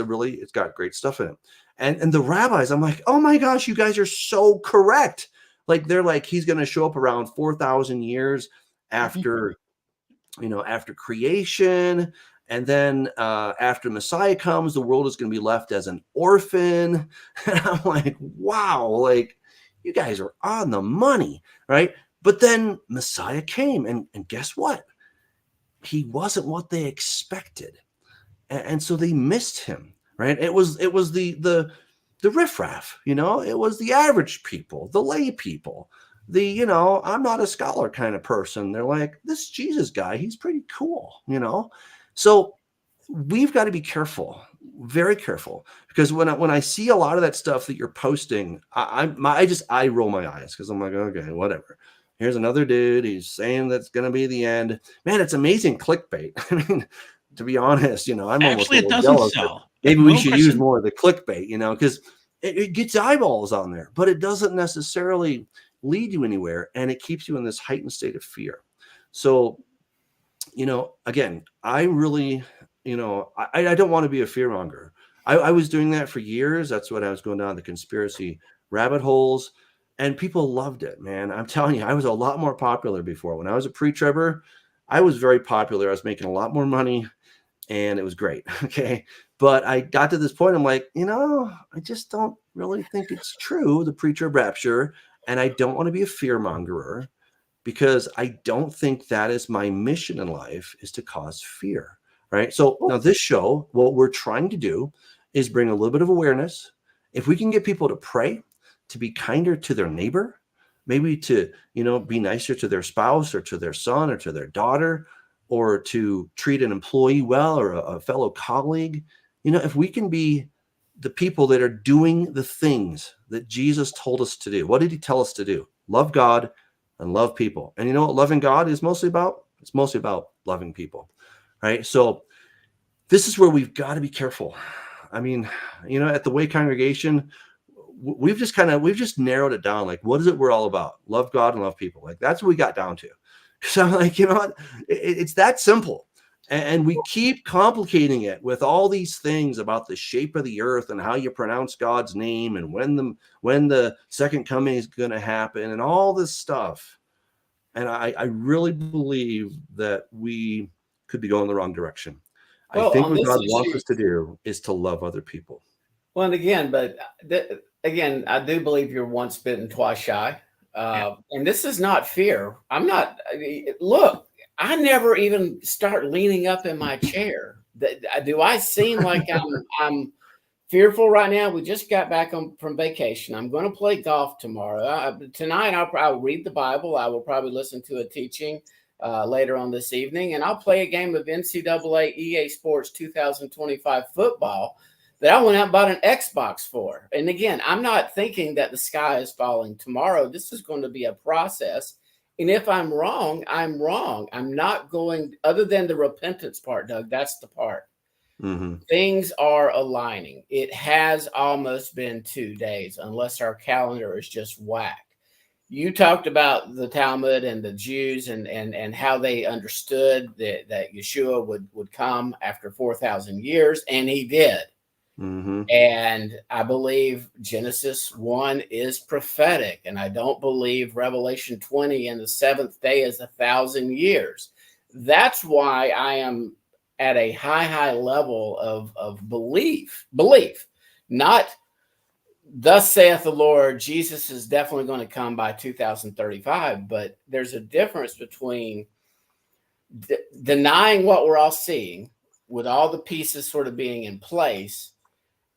got great stuff in it. And the rabbis, I'm like, oh my gosh, you guys are so correct. Like they're like, he's going to show up around 4,000 years after after creation, and then after Messiah comes, the world is going to be left as an orphan. And I'm like, wow, like you guys are on the money, right? But then Messiah came, and guess what? He wasn't what they expected, and so they missed him, right? It was the riffraff, it was the average people, the lay people. I'm not a scholar kind of person. They're like, this Jesus guy, he's pretty cool, So we've got to be careful, very careful, because when I see a lot of that stuff that you're posting, I roll my eyes because I'm like, okay, whatever. Here's another dude. He's saying that's going to be the end. Man, it's amazing clickbait. I mean, to be honest, I'm actually almost it doesn't sell. Maybe we should use more of the clickbait, because it gets eyeballs on there, but it doesn't necessarily lead you anywhere, and it keeps you in this heightened state of fear. So, again, I really, I don't want to be a fearmonger. I was doing that for years. That's what I was going down the conspiracy rabbit holes, and people loved it, man. I'm telling you, I was a lot more popular before. When I was a pre-tribber, I was very popular. I was making a lot more money, and it was great. Okay. But I got to this point, I'm like, I just don't really think it's true, the pre-trib rapture. And I don't want to be a fearmongerer, because I don't think that is my mission in life, is to cause fear, right? So now this show, what we're trying to do is bring a little bit of awareness. If we can get people to pray, to be kinder to their neighbor, maybe to, be nicer to their spouse or to their son or to their daughter, or to treat an employee well, or a fellow colleague, if we can be the people that are doing the things that Jesus told us to do. What did he tell us to do? Love God and love people. And you know what loving God is mostly about? It's mostly about loving people, right? So this is where we've got to be careful. I mean, at the Way Congregation, we've just narrowed it down. Like, what is it we're all about? Love God and love people. Like, that's what we got down to. So I'm like, what? It's that simple. And we keep complicating it with all these things about the shape of the earth and how you pronounce God's name and when the second coming is going to happen and all this stuff. And I really believe that we could be going the wrong direction. I think what God wants us to do is to love other people. Well, and again, I do believe you're once bitten, twice shy. And this is not fear. Look, I never even start leaning up in my chair. Do I seem like I'm fearful right now? We just got back from vacation. I'm going to play golf tomorrow. Tonight, I'll read the Bible. I will probably listen to a teaching later on this evening, and I'll play a game of NCAA EA Sports 2025 football. that I went out and bought an Xbox for. And again, I'm not thinking that the sky is falling tomorrow. This is going to be a process. And if I'm wrong, I'm wrong. I'm not going, other than the repentance part, Doug, that's the part. Things are aligning. It has almost been 2 days, unless our calendar is just whacked. You talked about the Talmud and the Jews and how they understood that Yeshua would come after 4,000 years, and he did. And I believe Genesis 1 is prophetic, and I don't believe Revelation 20 and the seventh day is 1,000 years. That's why I am at a high level of belief, not thus saith the Lord, Jesus is definitely going to come by 2035. But there's a difference between denying what we're all seeing with all the pieces sort of being in place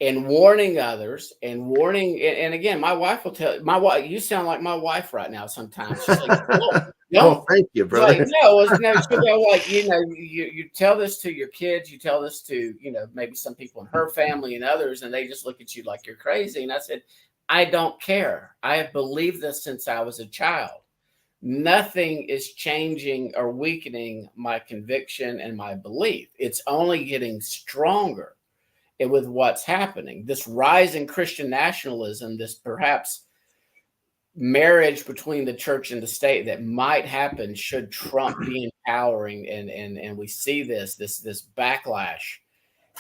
and warning others and warning. And again, my wife will tell my wife, you sound like my wife right now. Sometimes she's like, oh, thank you, brother. Like, no, she'll go like, you tell this to your kids, you tell this to, maybe some people in her family and others, and they just look at you like you're crazy. And I said, I don't care. I have believed this since I was a child. Nothing is changing or weakening my conviction and my belief. It's only getting stronger with what's happening. This rise in Christian nationalism, this perhaps marriage between the church and the state that might happen should Trump be empowering, and we see this backlash.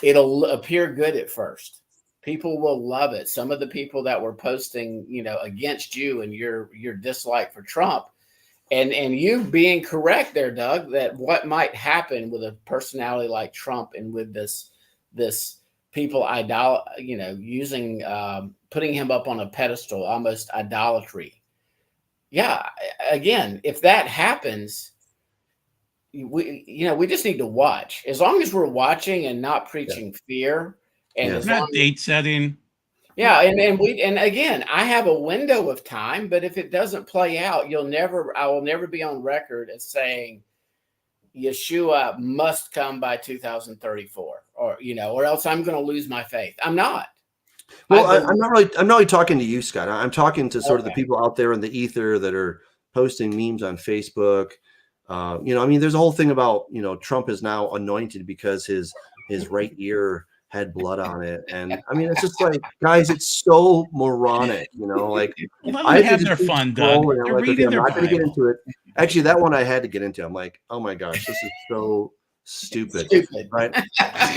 It'll appear good at first. People will love it. Some of the people that were posting, against you and your dislike for Trump, and you being correct there, Doug, that what might happen with a personality like Trump and with this people using putting him up on a pedestal, almost idolatry. Yeah, again, if that happens, we just need to watch. As long as we're watching and not preaching fear, and it's not date setting. Yeah, and again, I have a window of time, but if it doesn't play out, I will never be on record as saying Yeshua must come by 2034, or else I'm going to lose my faith. I'm not. Well, I'm not really talking to you, Scott. I'm talking to sort of the people out there in the ether that are posting memes on Facebook. There's a whole thing about, Trump is now anointed because his right ear had blood on it. And it's just like, guys, it's so moronic, like I have their fun, Doug. They're reading their Bible. I'm not going to get into it. Actually, that one I had to get into. I'm like, oh my gosh, this is so stupid. Right?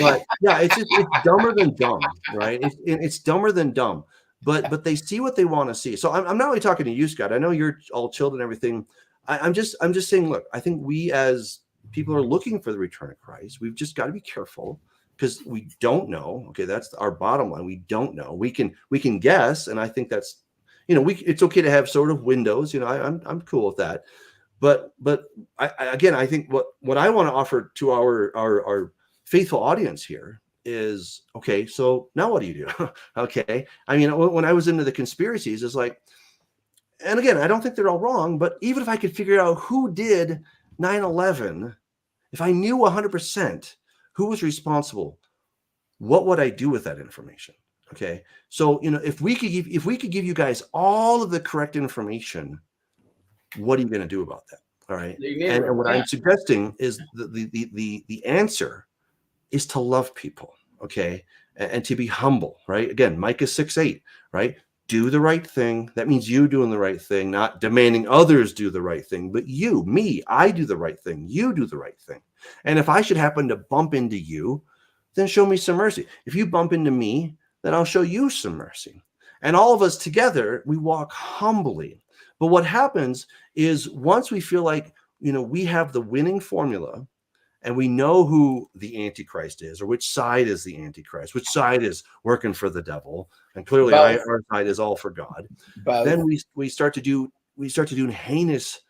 But yeah, it's dumber than dumb, right? It's dumber than dumb. But they see what they want to see. So I'm not only talking to you, Scott. I know you're all chilled and everything. I'm just saying, look, I think we as people are looking for the return of Christ. We've just got to be careful because we don't know. Okay, that's our bottom line. We don't know. We can guess, and I think that's, it's okay to have sort of windows. I'm cool with that. But I think what I want to offer to our faithful audience here is, okay, so now what do you do? Okay. When I was into the conspiracies, it's like, and again, I don't think they're all wrong, but even if I could figure out who did 9/11, if I knew 100% who was responsible, what would I do with that information? Okay. So, if we could give you guys all of the correct information, what are you going to do about that? All right. And what I'm suggesting is the answer is to love people. Okay. And to be humble, right? Again, Micah 6:8, right? Do the right thing. That means you doing the right thing, not demanding others do the right thing, but I do the right thing. You do the right thing. And if I should happen to bump into you, then show me some mercy. If you bump into me, then I'll show you some mercy. And all of us together, we walk humbly. But what happens is once we feel like, we have the winning formula and we know who the Antichrist is, or which side is the Antichrist, which side is working for the devil, and clearly our side is all for God. Then we start to do heinous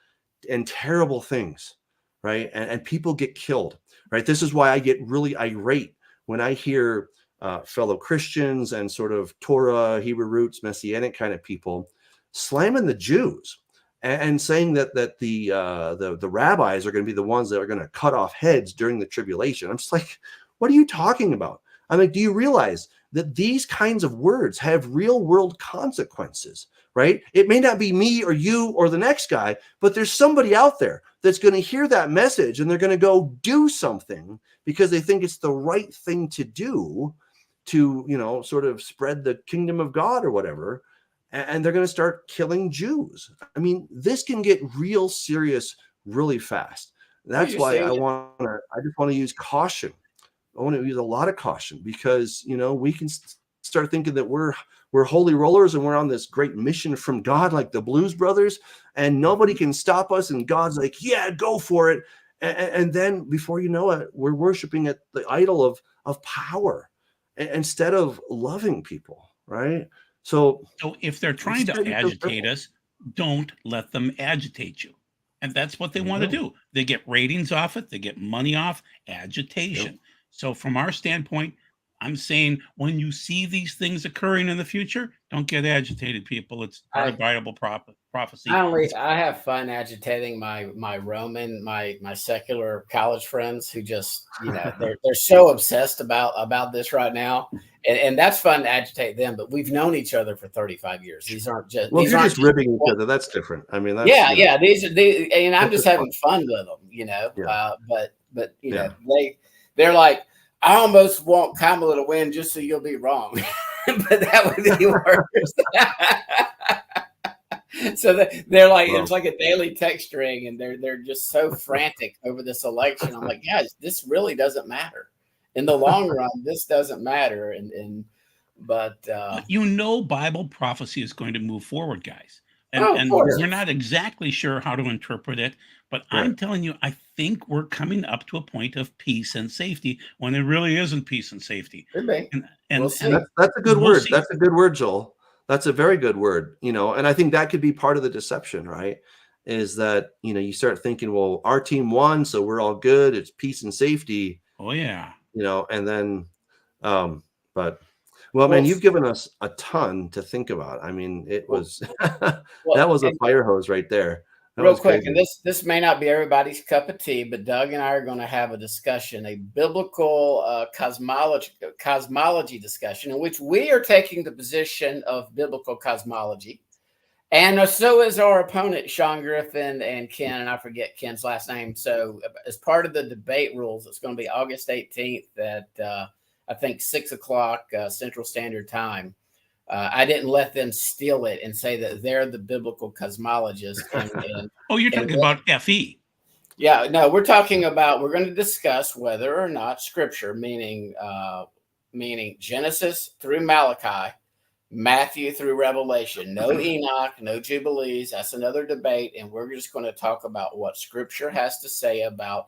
and terrible things, right? And people get killed, right? This is why I get really irate when I hear fellow Christians and sort of Torah, Hebrew roots, Messianic kind of people slamming the Jews and saying that the rabbis are going to be the ones that are going to cut off heads during the tribulation. I'm just like, what are you talking about? I'm like, do you realize that these kinds of words have real world consequences, right? It may not be me or you or the next guy, but there's somebody out there that's going to hear that message and they're going to go do something because they think it's the right thing to do to, sort of spread the kingdom of God or whatever. And they're going to start killing Jews. I mean, this can get real serious really fast. That's why I just want to use caution. I want to use a lot of caution because, we can start thinking that we're holy rollers and we're on this great mission from God, like the Blues Brothers, and nobody can stop us. And God's like, yeah, go for it. And then before you know it, we're worshiping at the idol of power instead of loving people, right? So if they're trying to agitate us, don't let them agitate you. And that's what they want to do. They get ratings off it. They get money off agitation. Yep. So from our standpoint, I'm saying when you see these things occurring in the future, don't get agitated, people. It's part of Bible prophecy. I have fun agitating my Roman, my secular college friends who just, they're so obsessed about this right now. And that's fun to agitate them, but we've known each other for 35 years. These aren't just you're just ribbing each other. That's different. I mean, that's, These and I'm just having fun with them, Yeah. But they're like, I almost want Kamala to win just so you'll be wrong, but that would be worse. So they're like, it's like a daily text string, and they're just so frantic over this election. I'm like, guys, this really doesn't matter. In the long run, this doesn't matter. But Bible prophecy is going to move forward, guys. And we're not exactly sure how to interpret it, but I'm telling you, I think we're coming up to a point of peace and safety when there really isn't peace and safety. And that's a good word. That's a good word, Joel. That's a very good word, and I think that could be part of the deception, right? Is that, you start thinking, well, our team won, so we're all good. It's peace and safety. Oh, yeah. And then, man, you've given us a ton to think about. I mean, it was, that was a fire hose right there. Real quick, and this may not be everybody's cup of tea, but Doug and I are going to have a discussion, a biblical cosmology discussion, in which we are taking the position of biblical cosmology. And so is our opponent, Sean Griffin and Ken, and I forget Ken's last name. So as part of the debate rules, it's going to be August 18th at, I think, 6 o'clock Central Standard Time. I didn't let them steal it and say that they're the biblical cosmologists. You're talking about FE. Yeah, no, we're talking about, we're going to discuss whether or not Scripture, meaning Genesis through Malachi, Matthew through Revelation, no Enoch, no Jubilees. That's another debate. And we're just going to talk about what Scripture has to say about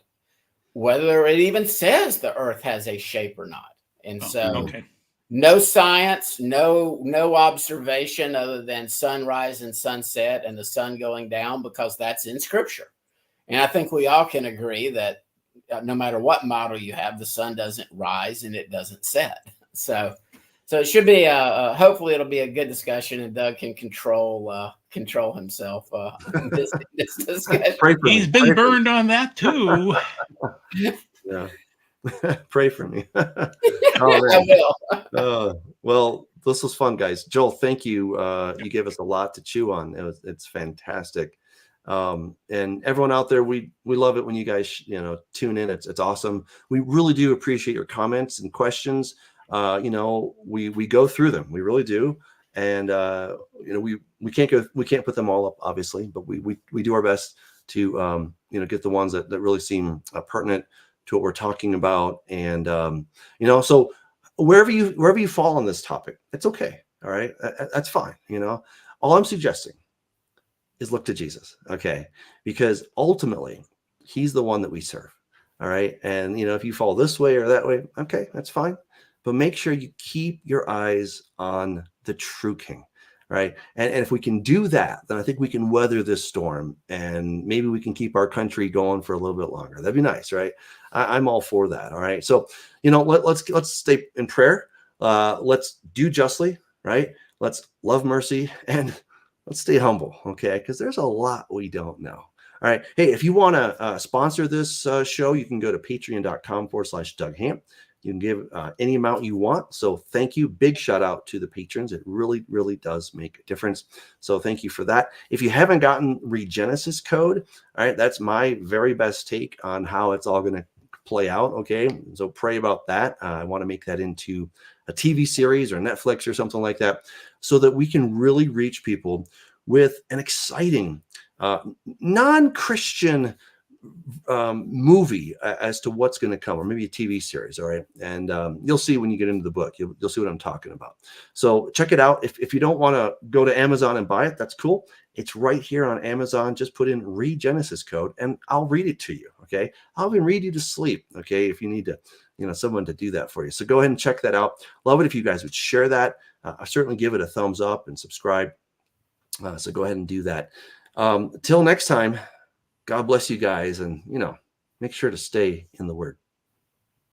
whether it even says the earth has a shape or not. And no science, no observation other than sunrise and sunset and the sun going down, because that's in Scripture. And I think we all can agree that no matter what model you have, the sun doesn't rise and it doesn't set. So it should be hopefully it'll be a good discussion, and Doug can control himself in this discussion. He's been burned on that too. Yeah. Pray for me. I will. Well, this was fun, guys. Joel, thank you. You gave us a lot to chew on. It's fantastic. And everyone out there, we love it when you guys tune in. It's awesome. We really do appreciate your comments and questions. We go through them. We really do. And we can't put them all up, obviously, but we do our best to get the ones that really seem pertinent to what we're talking about. And so wherever you fall on this topic, it's okay. All right, that's fine. All I'm suggesting is look to Jesus, okay? Because ultimately, he's the one that we serve. All right, and if you fall this way or that way, okay, that's fine. But make sure you keep your eyes on the true King. Right. And if we can do that, then I think we can weather this storm, and maybe we can keep our country going for a little bit longer. That'd be nice. Right. I'm all for that. All right. So, let's stay in prayer. Let's do justly. Right. Let's love mercy, and let's stay humble. Okay. Because there's a lot we don't know. All right. Hey, if you want to sponsor this show, you can go to patreon.com/Doug Hamp. You can give any amount you want. So thank you. Big shout out to the patrons. It really, really does make a difference. So thank you for that. If you haven't gotten Regenesis code, all right, that's my very best take on how it's all going to play out. Okay. So pray about that. I want to make that into a TV series or Netflix or something like that, so that we can really reach people with an exciting non-Christian movie as to what's going to come, or maybe a TV series. All right. And you'll see when you get into the book, you'll see what I'm talking about. So check it out. If you don't want to go to Amazon and buy it, that's cool. It's right here on Amazon. Just put in Regenesis code and I'll read it to you. Okay. I'll even read you to sleep. Okay. If you need to, someone to do that for you. So go ahead and check that out. Love it if you guys would share that. I certainly give it a thumbs up and subscribe. So go ahead and do that. Till next time, God bless you guys, and make sure to stay in the Word.